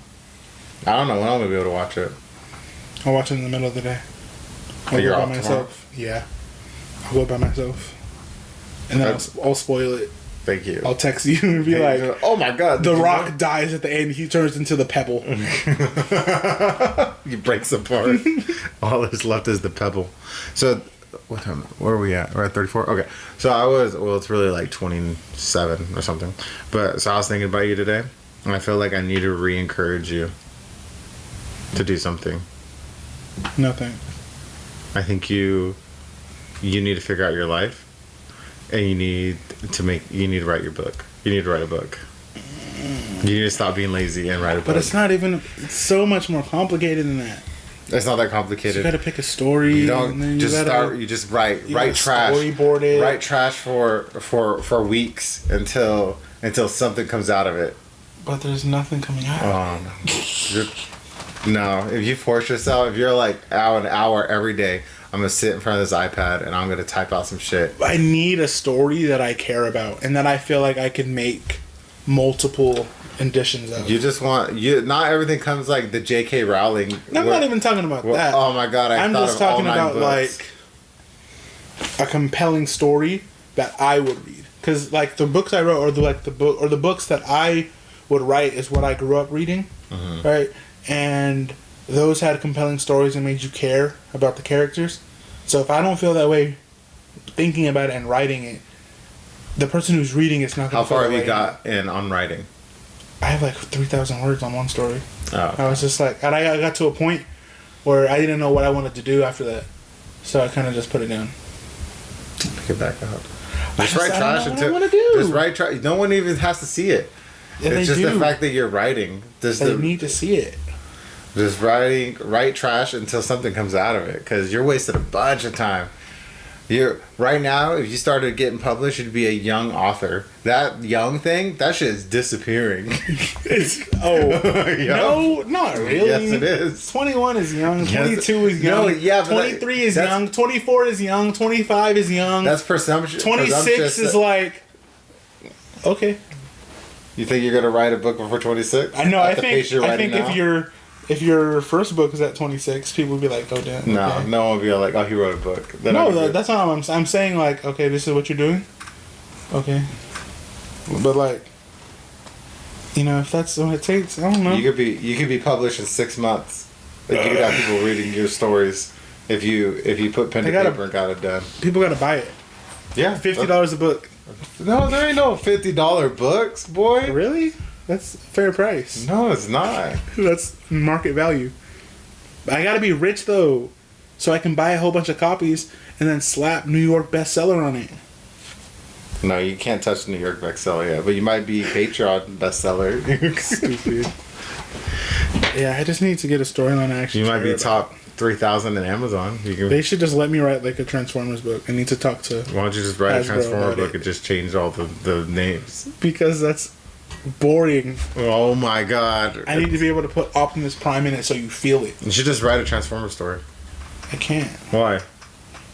[SPEAKER 1] I don't know when I'm gonna be able to watch it.
[SPEAKER 2] I'll watch it in the middle of the day.
[SPEAKER 1] I'll go by myself.
[SPEAKER 2] Yeah, I'll go by myself, and then I'll spoil it.
[SPEAKER 1] Thank you.
[SPEAKER 2] I'll text you and be like,
[SPEAKER 1] "Oh my god,
[SPEAKER 2] The Rock dies at the end. He turns into the pebble.
[SPEAKER 1] He breaks apart. All that's left is the pebble." So, what time? Where are we at? We're at 34. Okay. So it's really like 27 or something. But so I was thinking about you today, and I feel like I need to re-encourage you to do something.
[SPEAKER 2] Nothing.
[SPEAKER 1] I think you need to figure out your life. And you need to write your book. You need to write a book. You need to stop being lazy and write a book.
[SPEAKER 2] But it's so much more complicated than that.
[SPEAKER 1] It's not that complicated.
[SPEAKER 2] You gotta pick a story.
[SPEAKER 1] You don't you just write trash.
[SPEAKER 2] Storyboard it.
[SPEAKER 1] Write trash for weeks until something comes out of it.
[SPEAKER 2] But there's nothing coming out.
[SPEAKER 1] No, if you force yourself, if you're like an hour every day, I'm gonna sit in front of this iPad and I'm gonna type out some shit.
[SPEAKER 2] I need a story that I care about and that I feel like I can make multiple editions of.
[SPEAKER 1] You just not everything comes like the J.K. Rowling.
[SPEAKER 2] I'm not even talking about that.
[SPEAKER 1] Oh my god, I'm
[SPEAKER 2] just talking about like a compelling story that I would read. Because like the books I wrote, or the books that I would write is what I grew up reading, right? And those had compelling stories and made you care about the characters. So if I don't feel that way thinking about it and writing it, the person who's reading it's not going to feel that way.
[SPEAKER 1] How far have you got on writing?
[SPEAKER 2] I have like 3,000 words on one story.
[SPEAKER 1] Oh. Okay.
[SPEAKER 2] I was just like, and I got to a point where I didn't know what I wanted to do after that, so I kind of just put it down.
[SPEAKER 1] Pick it back up.
[SPEAKER 2] I
[SPEAKER 1] Just write
[SPEAKER 2] don't
[SPEAKER 1] trash
[SPEAKER 2] know what
[SPEAKER 1] until.
[SPEAKER 2] I wanna do.
[SPEAKER 1] Just write trash. No one even has to see it.
[SPEAKER 2] Yeah,
[SPEAKER 1] It's
[SPEAKER 2] they
[SPEAKER 1] just
[SPEAKER 2] do.
[SPEAKER 1] the fact that you're writing.
[SPEAKER 2] They need to see it.
[SPEAKER 1] Just write trash until something comes out of it, because you're wasting a bunch of time. You're right now. If you started getting published, you'd be a young author. That young thing, that shit is disappearing.
[SPEAKER 2] No, not really.
[SPEAKER 1] Yes, it is.
[SPEAKER 2] 21 is young.
[SPEAKER 1] Yes.
[SPEAKER 2] 22 is young.
[SPEAKER 1] No, yeah, but
[SPEAKER 2] 23 is young. 24 is young. 25 is young.
[SPEAKER 1] That's presumption.
[SPEAKER 2] 26 is like, okay.
[SPEAKER 1] You think you're gonna write a book before 26?
[SPEAKER 2] I know.
[SPEAKER 1] At
[SPEAKER 2] I
[SPEAKER 1] the pace you're
[SPEAKER 2] think
[SPEAKER 1] writing now?
[SPEAKER 2] if your first book is at 26, people will be like, oh damn.
[SPEAKER 1] No,
[SPEAKER 2] okay.
[SPEAKER 1] no one will be like, oh, he wrote a book. Then
[SPEAKER 2] No, that's not what I'm saying. Like, okay, this is what you're doing. Okay, but like, if that's what it takes, I don't know.
[SPEAKER 1] You could be published in 6 months. Like, you could have people reading your stories if you put pen to paper and got it done.
[SPEAKER 2] People gotta buy it.
[SPEAKER 1] Yeah,
[SPEAKER 2] $50 a book.
[SPEAKER 1] No, there ain't no $50 books, boy.
[SPEAKER 2] Really? That's fair price.
[SPEAKER 1] No, it's not.
[SPEAKER 2] That's market value. I gotta be rich though, so I can buy a whole bunch of copies and then slap New York bestseller on it.
[SPEAKER 1] No, you can't touch New York bestseller yet, but you might be Patreon bestseller.
[SPEAKER 2] Stupid. Yeah, I just need to get a storyline I actually.
[SPEAKER 1] You might be
[SPEAKER 2] care
[SPEAKER 1] top 3,000 in Amazon.
[SPEAKER 2] They should just let me write like a Transformers book. I need to talk to.
[SPEAKER 1] Why don't you just write a
[SPEAKER 2] Hasbro
[SPEAKER 1] Transformer
[SPEAKER 2] about
[SPEAKER 1] book
[SPEAKER 2] it.
[SPEAKER 1] and just change all the names?
[SPEAKER 2] Because that's boring.
[SPEAKER 1] Oh my god.
[SPEAKER 2] I need to be able to put Optimus Prime in it so you feel it.
[SPEAKER 1] You should just write a Transformer story.
[SPEAKER 2] I can't.
[SPEAKER 1] Why?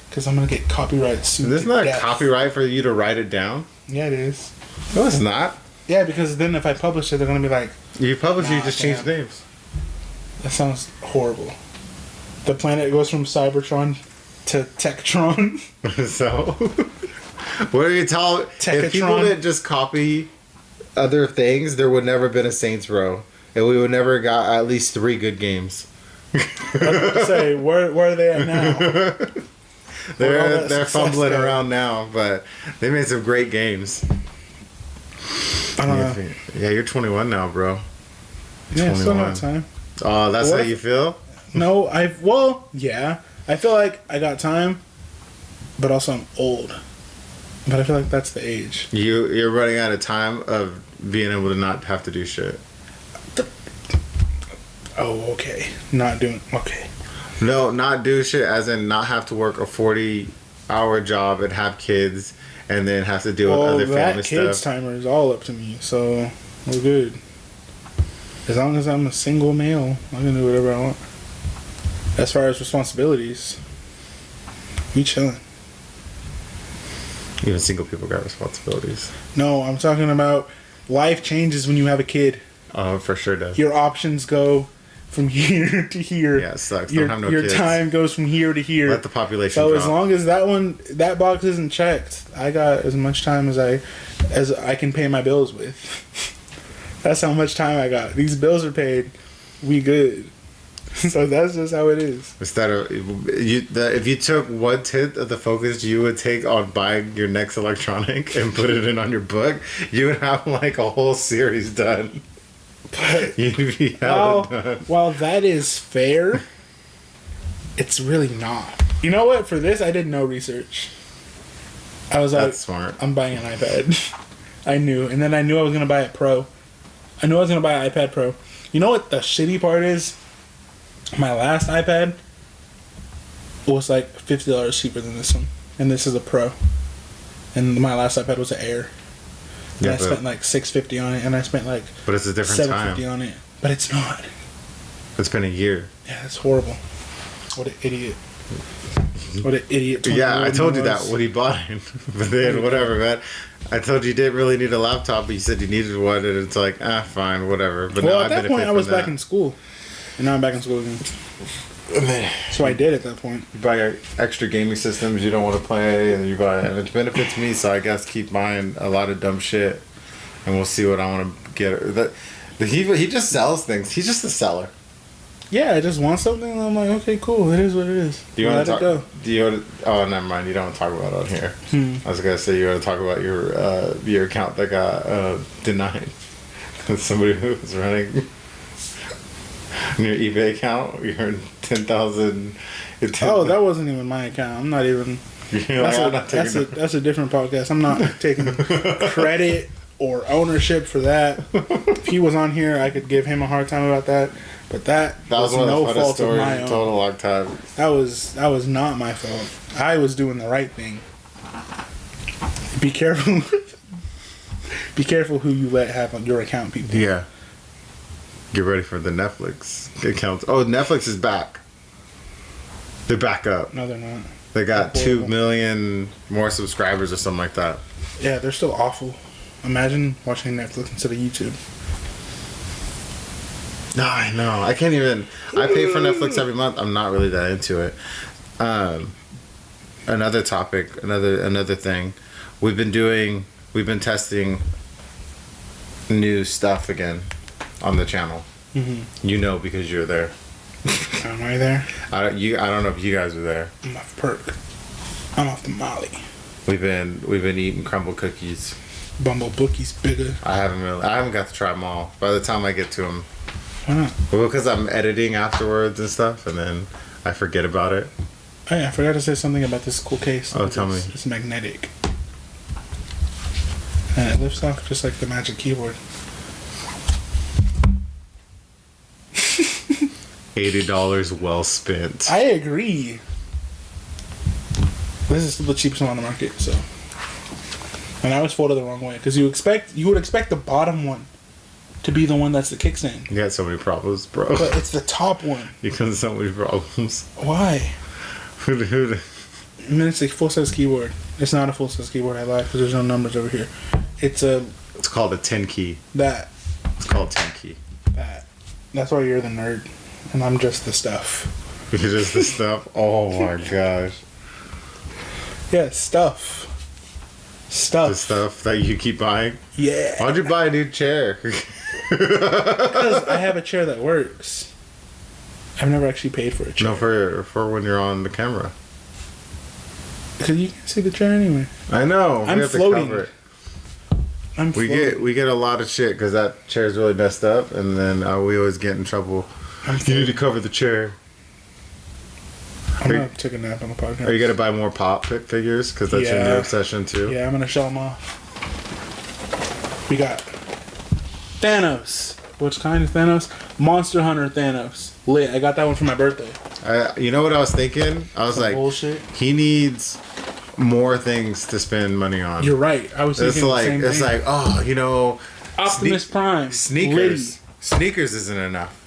[SPEAKER 2] Because I'm gonna get copyright sued.
[SPEAKER 1] Isn't
[SPEAKER 2] to
[SPEAKER 1] that
[SPEAKER 2] death.
[SPEAKER 1] copyright for you to write it down?
[SPEAKER 2] Yeah, it is.
[SPEAKER 1] No, it's not.
[SPEAKER 2] Yeah, because then if I publish it, they're gonna be like,
[SPEAKER 1] You publish it, you
[SPEAKER 2] Nah,
[SPEAKER 1] just
[SPEAKER 2] I
[SPEAKER 1] change
[SPEAKER 2] can't.
[SPEAKER 1] names.
[SPEAKER 2] that sounds horrible. The planet goes from Cybertron to Tektron.
[SPEAKER 1] So, what are you telling? If people
[SPEAKER 2] Tekatron.
[SPEAKER 1] didn't just copy other things, there would never been a Saints Row, and we would never got at least 3 good games.
[SPEAKER 2] Say, where are they at now?
[SPEAKER 1] They're
[SPEAKER 2] success
[SPEAKER 1] fumbling
[SPEAKER 2] there.
[SPEAKER 1] around now, but they made some great games.
[SPEAKER 2] I don't know.
[SPEAKER 1] Yeah, you're 21 now, bro.
[SPEAKER 2] Yeah, still
[SPEAKER 1] 21.
[SPEAKER 2] got time.
[SPEAKER 1] Oh, that's
[SPEAKER 2] What
[SPEAKER 1] how
[SPEAKER 2] if-
[SPEAKER 1] you feel?
[SPEAKER 2] No, yeah. I feel like I got time, but also I'm old. But I feel like that's the age.
[SPEAKER 1] You're running out of time of being able to not have to do shit.
[SPEAKER 2] Oh, okay. Not doing. Okay.
[SPEAKER 1] No, not do shit as in not have to work a 40-hour job and have kids and then have to deal with
[SPEAKER 2] Well,
[SPEAKER 1] other
[SPEAKER 2] that
[SPEAKER 1] family
[SPEAKER 2] kids
[SPEAKER 1] stuff.
[SPEAKER 2] timer is all up to me, so we're good. As long as I'm a single male, I can do whatever I want. As far as responsibilities, we chilling.
[SPEAKER 1] Even single people got responsibilities.
[SPEAKER 2] No, I'm talking about life changes when you have a kid.
[SPEAKER 1] Oh, for sure does.
[SPEAKER 2] Your options go from here to here.
[SPEAKER 1] Yeah, it sucks.
[SPEAKER 2] Your,
[SPEAKER 1] Don't have no
[SPEAKER 2] your
[SPEAKER 1] kids.
[SPEAKER 2] time goes from here to here.
[SPEAKER 1] Let the population
[SPEAKER 2] So
[SPEAKER 1] drop.
[SPEAKER 2] as long as that box isn't checked, I got as much time as I can pay my bills with. That's how much time I got. These bills are paid. We good. So that's just how it is.
[SPEAKER 1] Instead of if you took 1/10 of the focus you would take on buying your next electronic and put it in on your book, you would have like a whole series done.
[SPEAKER 2] But
[SPEAKER 1] You'd be hella done.
[SPEAKER 2] while that is fair, it's really not. You know what? For this, I did no research. I was like,
[SPEAKER 1] That's smart.
[SPEAKER 2] I'm buying an iPad. I knew. And then I knew I was going to buy it Pro. I knew I was going to buy an iPad Pro. You know what the shitty part is? My last iPad was like $50 cheaper than this one. And this is a Pro. And my last iPad was an Air. And
[SPEAKER 1] Yeah,
[SPEAKER 2] I spent like $650 on it. And I spent like
[SPEAKER 1] But it's a different
[SPEAKER 2] $750
[SPEAKER 1] time.
[SPEAKER 2] on it. But it's not.
[SPEAKER 1] It's been a year.
[SPEAKER 2] Yeah, it's horrible. What an idiot. What an idiot.
[SPEAKER 1] Yeah, I
[SPEAKER 2] 20-year-old
[SPEAKER 1] told you
[SPEAKER 2] was.
[SPEAKER 1] that when he bought it. But then, whatever, man. I told you didn't really need a laptop, but you said you needed one, and it's like, fine, whatever. But
[SPEAKER 2] Well,
[SPEAKER 1] now
[SPEAKER 2] at that point, I was back in school. And now I'm back in school again. So I did at that point.
[SPEAKER 1] You buy extra gaming systems you don't want to play, and and it benefits me, so I guess keep buying a lot of dumb shit, and we'll see what I want to get. He just sells things. He's just a seller.
[SPEAKER 2] Yeah, I just want something, and I'm like, okay, cool. It is what it is.
[SPEAKER 1] Do you want
[SPEAKER 2] Let
[SPEAKER 1] to talk?
[SPEAKER 2] it go.
[SPEAKER 1] Do you want to? Oh, never mind. You don't want to talk about it on here. I was gonna say you want to talk about your account that got denied. Somebody who was running In your eBay account, you earned 10,000.
[SPEAKER 2] Oh, that wasn't even my account. I'm not even. That's a different podcast. I'm not taking credit or ownership for that. If he was on here, I could give him a hard time about that. But that was
[SPEAKER 1] one
[SPEAKER 2] no
[SPEAKER 1] of the
[SPEAKER 2] fault of
[SPEAKER 1] stories
[SPEAKER 2] my
[SPEAKER 1] you
[SPEAKER 2] own.
[SPEAKER 1] told a long time.
[SPEAKER 2] That was not my fault. I was doing the right thing. Be careful. Be careful who you let have on your account, people.
[SPEAKER 1] Yeah. Get ready for the Netflix accounts. Oh, Netflix is back. They're back up.
[SPEAKER 2] No, they're not.
[SPEAKER 1] They got 2 million more subscribers or something like that.
[SPEAKER 2] Yeah, they're still awful. Imagine watching Netflix instead of YouTube.
[SPEAKER 1] No, I know. I can't even. I pay for Netflix every month. I'm not really that into it. Another topic, another thing. We've been testing new stuff again on the channel. Mm-hmm. You know, because you're there.
[SPEAKER 2] Am I there?
[SPEAKER 1] I don't know if you guys were there.
[SPEAKER 2] I'm off perk. I'm off the Molly.
[SPEAKER 1] We've been eating crumble cookies.
[SPEAKER 2] Bumble bookies bigger.
[SPEAKER 1] I haven't got to try them all. By the time I get to them.
[SPEAKER 2] Why not?
[SPEAKER 1] Well, because I'm editing afterwards and stuff, and then I forget about it.
[SPEAKER 2] Oh yeah, I forgot to say something about this cool case.
[SPEAKER 1] Oh, tell me.
[SPEAKER 2] It's magnetic. And it lifts off just like the Magic Keyboard.
[SPEAKER 1] $80 well spent.
[SPEAKER 2] I agree. This is still the cheapest one on the market, so. And I was folded the wrong way because you would expect the bottom one to be the one that's the kickstand.
[SPEAKER 1] You got so many problems, bro.
[SPEAKER 2] But it's the top one.
[SPEAKER 1] You got so many problems.
[SPEAKER 2] Why?
[SPEAKER 1] I
[SPEAKER 2] mean, it's a full-size keyboard. It's not a full-size keyboard, I lied, because there's no numbers over here. It's
[SPEAKER 1] called a 10 key.
[SPEAKER 2] It's
[SPEAKER 1] called 10 key.
[SPEAKER 2] That's why you're the nerd, and I'm just the stuff.
[SPEAKER 1] You're just the stuff? Oh my gosh.
[SPEAKER 2] Yeah, stuff.
[SPEAKER 1] The stuff that you keep buying?
[SPEAKER 2] Yeah.
[SPEAKER 1] Why'd you buy a new chair?
[SPEAKER 2] Because I have a chair that works. I've never actually paid for a chair.
[SPEAKER 1] No, for when you're on the camera.
[SPEAKER 2] Because you can't see the chair anyway.
[SPEAKER 1] I know.
[SPEAKER 2] I'm floating. I'm floating.
[SPEAKER 1] We get a lot of shit because that chair's really messed up, and then we always get in trouble. You need to cover the chair.
[SPEAKER 2] I'm gonna take a nap on the podcast.
[SPEAKER 1] Are you gonna buy more pop figures? Because that's your new obsession too.
[SPEAKER 2] Yeah, I'm gonna show them off. We got Thanos. Which kind of Thanos? Monster Hunter Thanos. Lit. I got that one for my birthday.
[SPEAKER 1] You know what I was thinking? I was like,
[SPEAKER 2] bullshit.
[SPEAKER 1] He needs more things to spend money on.
[SPEAKER 2] You're right. I was thinking the same thing.
[SPEAKER 1] It's like,
[SPEAKER 2] Optimus Prime.
[SPEAKER 1] Sneakers. Sneakers isn't enough.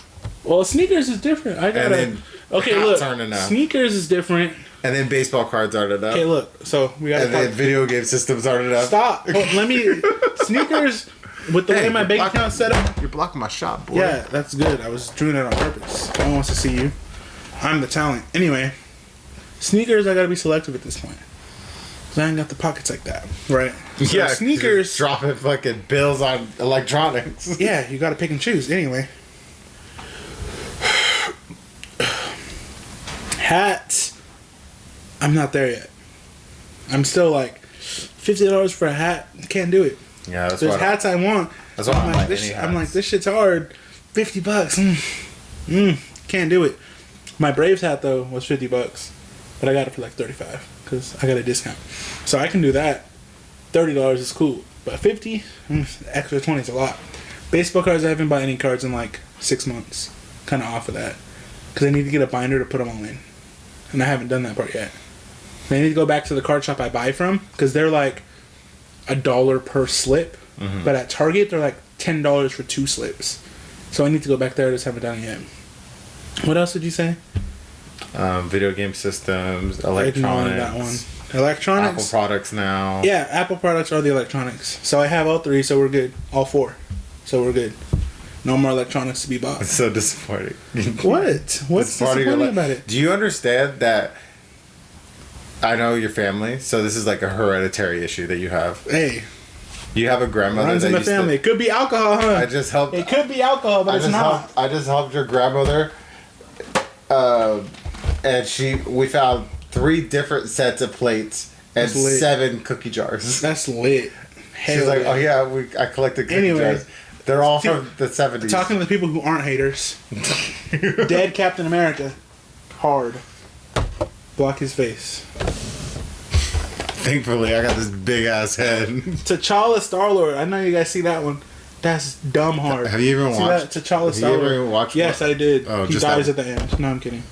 [SPEAKER 2] Well, sneakers is different. Hats
[SPEAKER 1] aren't enough.
[SPEAKER 2] Sneakers is different.
[SPEAKER 1] And then baseball cards aren't enough.
[SPEAKER 2] Okay, look. So we got.
[SPEAKER 1] And then video game systems aren't enough.
[SPEAKER 2] Stop. Let me. Sneakers. With the way my bank account's set up.
[SPEAKER 1] You're blocking my shot, boy.
[SPEAKER 2] Yeah, that's good. I was doing it on purpose. No one wants to see you. I'm the talent. Anyway, sneakers, I gotta be selective at this point. Because I ain't got the pockets like that. Right? So
[SPEAKER 1] yeah,
[SPEAKER 2] sneakers.
[SPEAKER 1] Dropping fucking bills on electronics.
[SPEAKER 2] Yeah, you gotta pick and choose. Anyway. Hats. I'm not there yet. I'm still like, $50 for a hat? Can't do it.
[SPEAKER 1] Yeah, that's
[SPEAKER 2] There's hats I want.
[SPEAKER 1] That's why
[SPEAKER 2] I'm like, this shit's hard. $50. Can't do it. My Braves hat though was $50, but I got it for like $35 because I got a discount. So I can do that. $30 is cool, but $50, extra $20 is a lot. Baseball cards, I haven't bought any cards in like 6 months. Kind of off of that because I need to get a binder to put them all in, and I haven't done that part yet. I need to go back to the card shop I buy from because they're like $1 per slip, but at Target they're like $10 for 2 slips. So I need to go back there. I just haven't done it yet. What else did you say?
[SPEAKER 1] Video game systems, electronics.
[SPEAKER 2] That one. Electronics.
[SPEAKER 1] Apple products now.
[SPEAKER 2] Yeah, Apple products are the electronics. So I have all 3, so we're good. All 4, so we're good. No more electronics to be bought.
[SPEAKER 1] It's so disappointing.
[SPEAKER 2] What? What's disappointing about it?
[SPEAKER 1] Do you understand that? I know your family, so this is like a hereditary issue that you have.
[SPEAKER 2] Hey.
[SPEAKER 1] You have a grandmother
[SPEAKER 2] runs in the family. It could be alcohol, huh?
[SPEAKER 1] I just helped.
[SPEAKER 2] It could be alcohol, but it's not.
[SPEAKER 1] I just helped your grandmother, and we found 3 different sets of plates and 7 cookie jars.
[SPEAKER 2] That's lit.
[SPEAKER 1] She's like, oh yeah, I collected cookie jars. They're all from the 70s.
[SPEAKER 2] Talking to the people who aren't haters. Dead Captain America. Hard. Block his face.
[SPEAKER 1] Thankfully, I got this big ass head.
[SPEAKER 2] T'Challa Star-Lord. I know you guys see that one. That's dumb hard.
[SPEAKER 1] Have you even watched?
[SPEAKER 2] T'Challa Star-Lord.
[SPEAKER 1] Have you ever watched?
[SPEAKER 2] Yes, I did.
[SPEAKER 1] Oh,
[SPEAKER 2] he dies at the end. No, I'm kidding.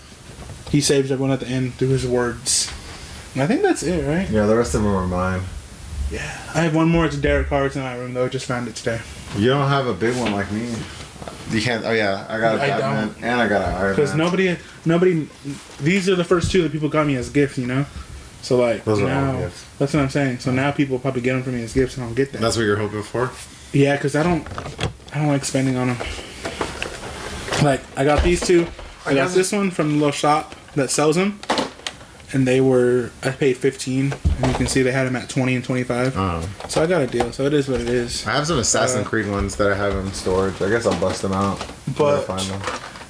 [SPEAKER 2] He saves everyone at the end through his words. And I think that's it, right?
[SPEAKER 1] Yeah, the rest of them are mine.
[SPEAKER 2] Yeah. I have one more. It's Derek Carr's in my room, though. Just found it today.
[SPEAKER 1] You don't have a big one like me. You can't. Oh yeah, I got a Batman and I got an Iron Man.
[SPEAKER 2] Because nobody. These are the first two that people got me as gifts, you know. So like
[SPEAKER 1] those
[SPEAKER 2] now,
[SPEAKER 1] are all gifts.
[SPEAKER 2] that's what I'm saying. So now people probably get them for me as gifts, and I'll get that.
[SPEAKER 1] That's what you're hoping for.
[SPEAKER 2] Yeah, because I don't like spending on them. Like I got these two. I got this one from the little shop that sells them, and I paid $15, and you can see they had them at $20 and $25.
[SPEAKER 1] Oh.
[SPEAKER 2] So I got a deal. So it is what it is.
[SPEAKER 1] I have some Assassin's Creed ones that I have in storage. I guess I'll bust them out.
[SPEAKER 2] But
[SPEAKER 1] find them.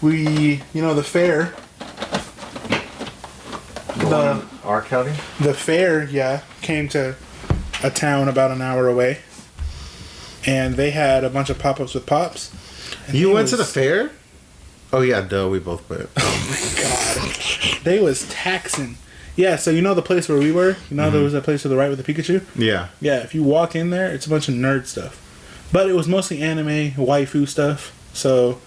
[SPEAKER 2] the fair.
[SPEAKER 1] R. Kelly?
[SPEAKER 2] The fair, came to a town about an hour away, and they had a bunch of pop-ups with Pops.
[SPEAKER 1] You went to the fair? Oh yeah, duh, we both went.
[SPEAKER 2] Oh my god. They was taxing. Yeah, so you know the place where we were? You know there was a place to the right with the Pikachu?
[SPEAKER 1] Yeah.
[SPEAKER 2] Yeah, if you walk in there, it's a bunch of nerd stuff. But it was mostly anime, waifu stuff. So,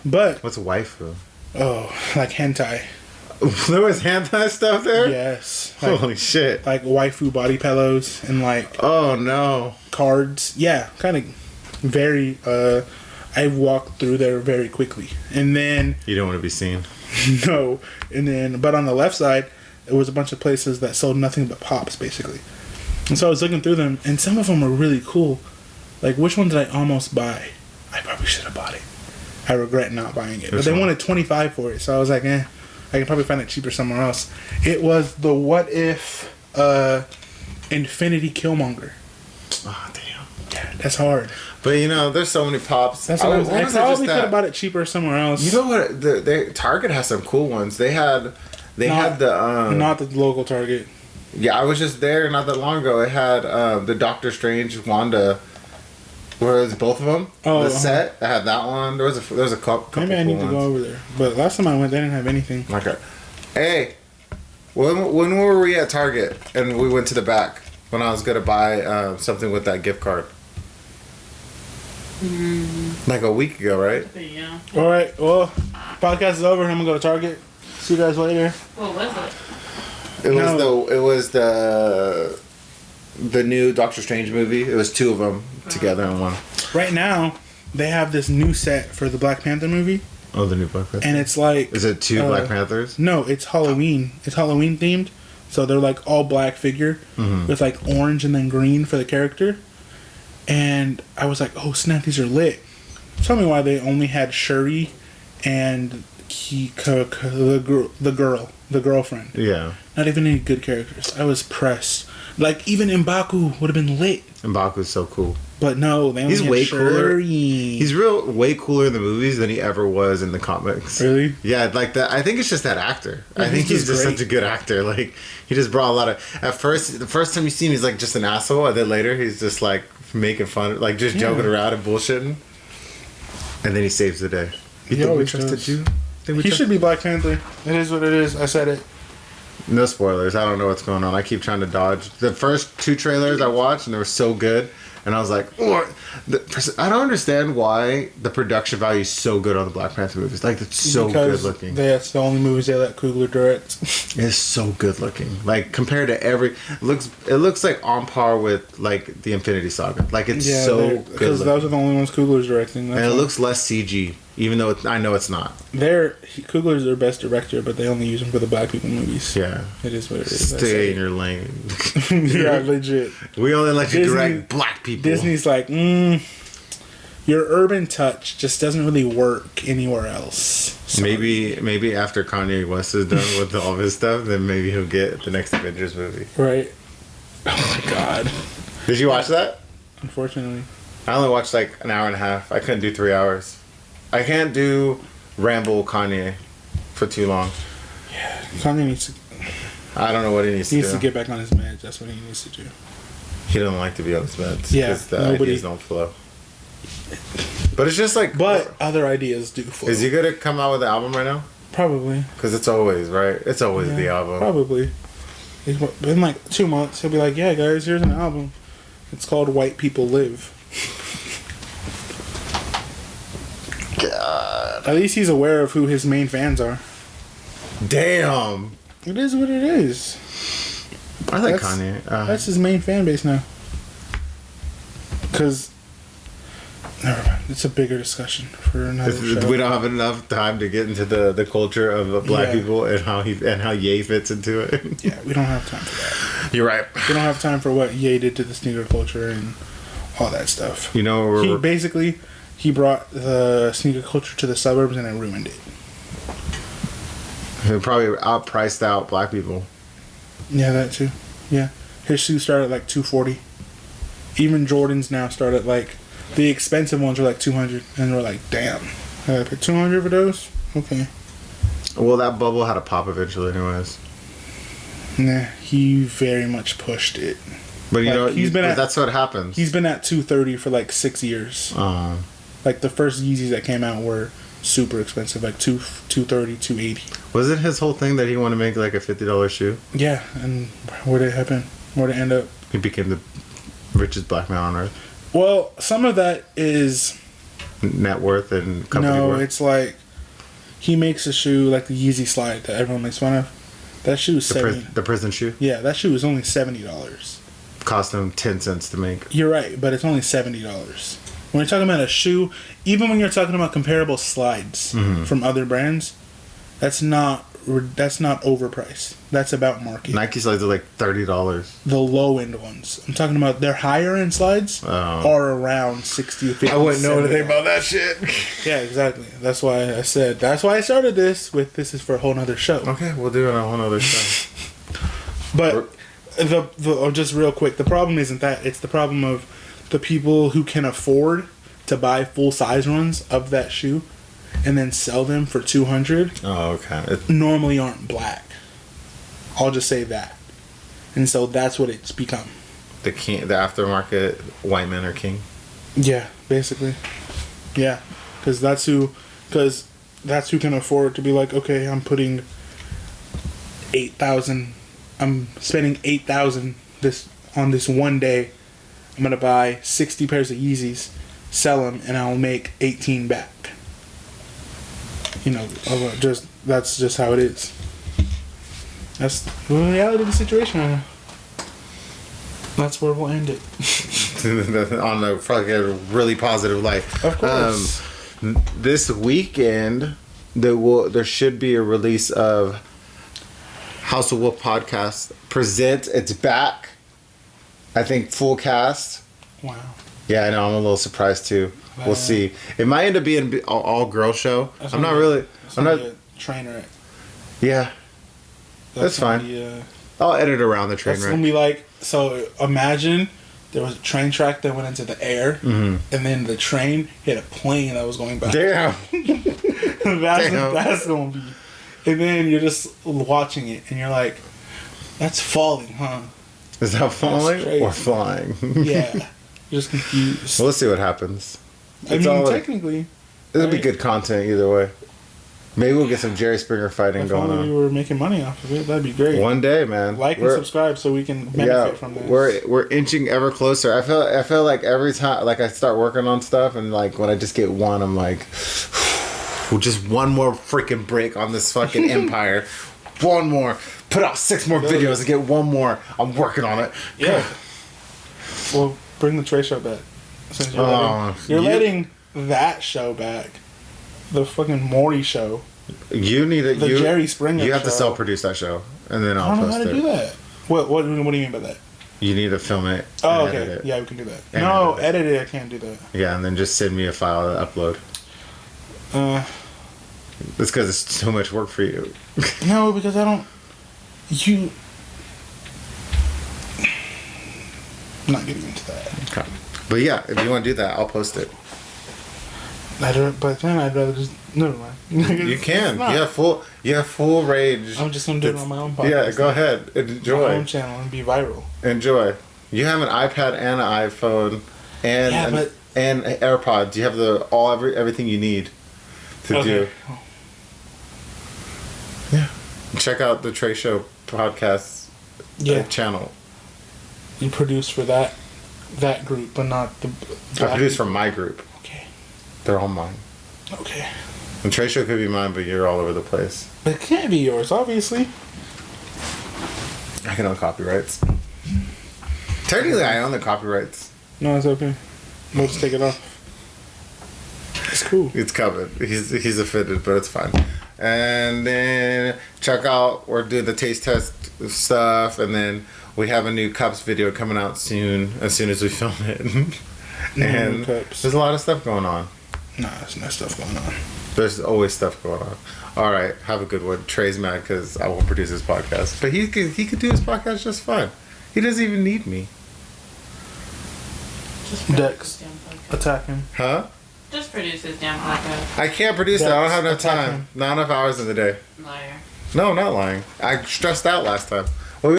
[SPEAKER 2] but...
[SPEAKER 1] What's a waifu?
[SPEAKER 2] Oh, like hentai.
[SPEAKER 1] There was hentai stuff there?
[SPEAKER 2] Yes.
[SPEAKER 1] Like, holy shit.
[SPEAKER 2] Like waifu body pillows and like...
[SPEAKER 1] Oh no.
[SPEAKER 2] Cards. Yeah, kind of very... I walked through there very quickly. And then...
[SPEAKER 1] You don't want to be seen.
[SPEAKER 2] No. And then... But on the left side, there was a bunch of places that sold nothing but Pops, basically. And so I was looking through them, and some of them were really cool. Like, which one did I almost buy? I probably should have bought it. I regret not buying it. But they wanted $25 for it, so I was like, I can probably find it cheaper somewhere else. It was the What If Infinity Killmonger.
[SPEAKER 1] Oh, damn.
[SPEAKER 2] Yeah, that's hard.
[SPEAKER 1] But there's so many Pops.
[SPEAKER 2] That's what I probably could have bought it cheaper somewhere else.
[SPEAKER 1] You know what? Target has some cool ones. They had the
[SPEAKER 2] not the local Target.
[SPEAKER 1] Yeah, I was just there not that long ago. It had the Doctor Strange Wanda. Where was both of them?
[SPEAKER 2] Oh,
[SPEAKER 1] the set. I had that one. There was a couple.
[SPEAKER 2] Maybe I need to
[SPEAKER 1] ones.
[SPEAKER 2] go over there. But last time I went, they didn't have anything.
[SPEAKER 1] Okay. Hey, when were we at Target and we went to the back when I was gonna buy something with that gift card? Like a week ago, right?
[SPEAKER 3] Yeah.
[SPEAKER 2] All right. Well, podcast is over. I'm gonna go to Target. See you guys later.
[SPEAKER 3] What was it?
[SPEAKER 1] It was the new Doctor Strange movie. It was two of them together in one.
[SPEAKER 2] Right now, they have this new set for the Black Panther movie.
[SPEAKER 1] Oh, the new Black Panther.
[SPEAKER 2] And it's like...
[SPEAKER 1] Is it two Black Panthers?
[SPEAKER 2] No, it's Halloween. It's Halloween themed. So they're like all black figure with like orange and then green for the character. And I was like, oh snap, these are lit. Tell me why they only had Shuri and the girlfriend.
[SPEAKER 1] Yeah.
[SPEAKER 2] Not even any good characters. I was pressed. Like, even M'Baku would have been lit.
[SPEAKER 1] M'Baku's so cool.
[SPEAKER 2] But no, they only
[SPEAKER 1] He's
[SPEAKER 2] had
[SPEAKER 1] way
[SPEAKER 2] Shuri.
[SPEAKER 1] cooler. He's way cooler in the movies than he ever was in the comics.
[SPEAKER 2] Really?
[SPEAKER 1] Yeah, like that. I think it's just that actor.
[SPEAKER 2] Yeah,
[SPEAKER 1] I think he's just
[SPEAKER 2] great.
[SPEAKER 1] such a good actor. Like, he just brought a lot of... At first, the first time you see him, he's like just an asshole. And then later, he's just like making fun, like just joking around and bullshitting. And then he saves the day. You think we trusted you?
[SPEAKER 2] He should be Black Panther. It is what it is. I said it.
[SPEAKER 1] No spoilers. I don't know what's going on. I keep trying to dodge. The first two trailers I watched, and they were so good. And I was like, oh, I don't understand why the production value is so good on the Black Panther movies. Like, it's so good looking.
[SPEAKER 2] That's the only movies they let Coogler direct.
[SPEAKER 1] It's so good looking. Like, compared to it looks like on par with, like, the Infinity Saga. Like, it's so good
[SPEAKER 2] because those are the only ones Coogler's directing.
[SPEAKER 1] And it looks less CG, even though I know it's not.
[SPEAKER 2] Coogler's their best director, but they only use him for the black people movies.
[SPEAKER 1] Yeah.
[SPEAKER 2] It is what it is.
[SPEAKER 1] Stay in your lane.
[SPEAKER 2] Yeah, legit.
[SPEAKER 1] We only let you direct black people.
[SPEAKER 2] Disney's like, your urban touch just doesn't really work anywhere else. Sorry.
[SPEAKER 1] Maybe after Kanye West is done with all of his stuff, then maybe he'll get the next Avengers movie.
[SPEAKER 2] Right. Oh my god.
[SPEAKER 1] Did you watch that?
[SPEAKER 2] Unfortunately.
[SPEAKER 1] I only watched like an hour and a half. I couldn't do 3 hours. I can't do ramble Kanye for too long.
[SPEAKER 2] Yeah, Kanye needs to...
[SPEAKER 1] I don't know what he needs to do.
[SPEAKER 2] He needs to get back on his meds. That's what he needs to do.
[SPEAKER 1] He doesn't like to be on his meds.
[SPEAKER 2] Yeah,
[SPEAKER 1] because the ideas don't flow. But it's just like.
[SPEAKER 2] But other ideas do flow.
[SPEAKER 1] Is he gonna come out with an album right now?
[SPEAKER 2] Probably.
[SPEAKER 1] Because it's always right. It's always the album.
[SPEAKER 2] Probably. In like 2 months, he'll be like, "Yeah, guys, here's an album. It's called White People Live."
[SPEAKER 1] God.
[SPEAKER 2] At least he's aware of who his main fans are.
[SPEAKER 1] Damn.
[SPEAKER 2] It is what it is.
[SPEAKER 1] I like Kanye.
[SPEAKER 2] That's his main fan base now. Because, never mind. It's a bigger discussion for another show.
[SPEAKER 1] We don't have enough time to get into the culture of black people and how Ye fits into it.
[SPEAKER 2] Yeah, we don't have time for that.
[SPEAKER 1] You're right.
[SPEAKER 2] We don't have time for what Ye did to the sneaker culture and all that stuff.
[SPEAKER 1] You know,
[SPEAKER 2] he brought the sneaker culture to the suburbs and it ruined it.
[SPEAKER 1] He probably outpriced out black people.
[SPEAKER 2] Yeah, that too. Yeah, his shoes started at like $240. Even Jordans now start at like, the expensive ones are like $200, and we're like, damn, I gotta pay $200 for those. Okay.
[SPEAKER 1] Well, that bubble had to pop eventually, anyways.
[SPEAKER 2] Nah, he very much pushed it.
[SPEAKER 1] But you know, that's what happens.
[SPEAKER 2] He's been at $230 for like 6 years. Like the first Yeezys that came out were super expensive, like $230, $280.
[SPEAKER 1] Wasn't his whole thing that he wanted to make like a $50 shoe?
[SPEAKER 2] Yeah, and where'd it happen? Where'd it end up?
[SPEAKER 1] He became the richest black man on earth.
[SPEAKER 2] Well, some of that is
[SPEAKER 1] net worth and company worth.
[SPEAKER 2] No, it's like he makes a shoe like the Yeezy Slide that everyone makes fun of. That shoe is
[SPEAKER 1] the prison shoe.
[SPEAKER 2] Yeah, that shoe is only $70.
[SPEAKER 1] Cost him 10 cents to make.
[SPEAKER 2] You're right, but it's only $70. When you're talking about a shoe, even when you're talking about comparable slides from other brands, that's not overpriced. That's about market.
[SPEAKER 1] Nike slides are like $30.
[SPEAKER 2] The low end ones. I'm talking about their higher end slides are around 60 or 50.
[SPEAKER 1] I wouldn't know anything about that shit.
[SPEAKER 2] Yeah, exactly. That's why I said. That's why I started this with. This is for a whole nother show.
[SPEAKER 1] Okay, we'll do it on a whole nother show.
[SPEAKER 2] But just real quick, the problem isn't that. It's the problem of the people who can afford to buy full size runs of that shoe and then sell them for $200.
[SPEAKER 1] Oh, okay.
[SPEAKER 2] Normally aren't black. I'll just say that. And so that's what it's become.
[SPEAKER 1] The aftermarket white men are king.
[SPEAKER 2] Yeah, basically. Yeah, because that's who can afford to be like, okay, I'm putting $8,000. I'm spending $8,000 on this one day. I'm gonna buy 60 pairs of Yeezys, sell them, and I'll make 18 back. You know, that's just how it is. That's the reality of the situation right now. That's where we'll end it.
[SPEAKER 1] On a fucking really positive light.
[SPEAKER 2] Of course.
[SPEAKER 1] This weekend, there should be a release of House of Wolf podcast. It's back. I think full cast.
[SPEAKER 2] Wow.
[SPEAKER 1] Yeah, I know. I'm a little surprised too. We'll see. It might end up being an all girl show. I'm not
[SPEAKER 2] a train wreck.
[SPEAKER 1] Yeah. That's fine. I'll edit around the train wreck.
[SPEAKER 2] That's gonna be like, so imagine there was a train track that went into the air, and then the train hit a plane that was going by.
[SPEAKER 1] Damn.
[SPEAKER 2] That's gonna be. And then you're just watching it, and you're like, "That's falling, huh?"
[SPEAKER 1] Is that falling or flying?
[SPEAKER 2] Yeah, you're just confused.
[SPEAKER 1] Well, let's see what happens.
[SPEAKER 2] Technically,
[SPEAKER 1] it'll be good content either way. Maybe we'll get some Jerry Springer fighting going on.
[SPEAKER 2] If we were making money off of it, that'd be great.
[SPEAKER 1] One day, man.
[SPEAKER 2] Like and subscribe so we can benefit from this.
[SPEAKER 1] We're inching ever closer. I feel like every time, like I start working on stuff, and like when I just get one, I'm like, just one more freaking break on this fucking empire. One more. Put out 6 more videos and get one more. I'm working on it.
[SPEAKER 2] Yeah. Well, bring the Trey show back. Since you're letting that show back. The fucking Maury show.
[SPEAKER 1] You need it.
[SPEAKER 2] The Jerry Springer show.
[SPEAKER 1] You have to self-produce that show, and then I'll post it. I don't know how to do
[SPEAKER 2] that. What do you mean by that?
[SPEAKER 1] You need to film it.
[SPEAKER 2] Oh, okay. Edit it. Yeah, we can do that. Edit it. I can't do that.
[SPEAKER 1] Yeah, and then just send me a file to upload. It's because it's too much work for you.
[SPEAKER 2] No, because I don't. I'm not getting into that.
[SPEAKER 1] Okay. But yeah, if you want to do that, I'll post it.
[SPEAKER 2] But then I'd rather just never mind.
[SPEAKER 1] You can. You have full rage.
[SPEAKER 2] I'm just gonna do it on my own podcast.
[SPEAKER 1] Yeah, go ahead. Enjoy.
[SPEAKER 2] My own channel and be viral.
[SPEAKER 1] Enjoy. You have an iPad and an iPhone and and AirPods. You have everything you need to do. Yeah. Check out the Trey Show podcast channel.
[SPEAKER 2] You produce for that group, but not the.
[SPEAKER 1] I produce for my group.
[SPEAKER 2] Okay.
[SPEAKER 1] They're all mine.
[SPEAKER 2] Okay.
[SPEAKER 1] And Trey Show could be mine, but you're all over the place.
[SPEAKER 2] It can't be yours, obviously.
[SPEAKER 1] I can own copyrights. Technically, I own the copyrights.
[SPEAKER 2] No, it's okay. We'll just take it off. It's cool.
[SPEAKER 1] It's covered. He's offended, but it's fine. And then check out, we're doing the taste test stuff, and then we have a new cups video coming out soon, as soon as we film it. And there's a lot of stuff going on.
[SPEAKER 2] Nah, there's no stuff going on.
[SPEAKER 1] There's always stuff going on. All right, have a good one. Trey's mad because I won't produce his podcast, but he could do his podcast just fine. He doesn't even need me.
[SPEAKER 2] Dex, attack him.
[SPEAKER 1] Huh?
[SPEAKER 3] Just produce his damn podcast.
[SPEAKER 1] I can't produce it. I don't have enough time. Not enough hours in the day.
[SPEAKER 3] Liar.
[SPEAKER 1] No, not lying. I stressed out last time.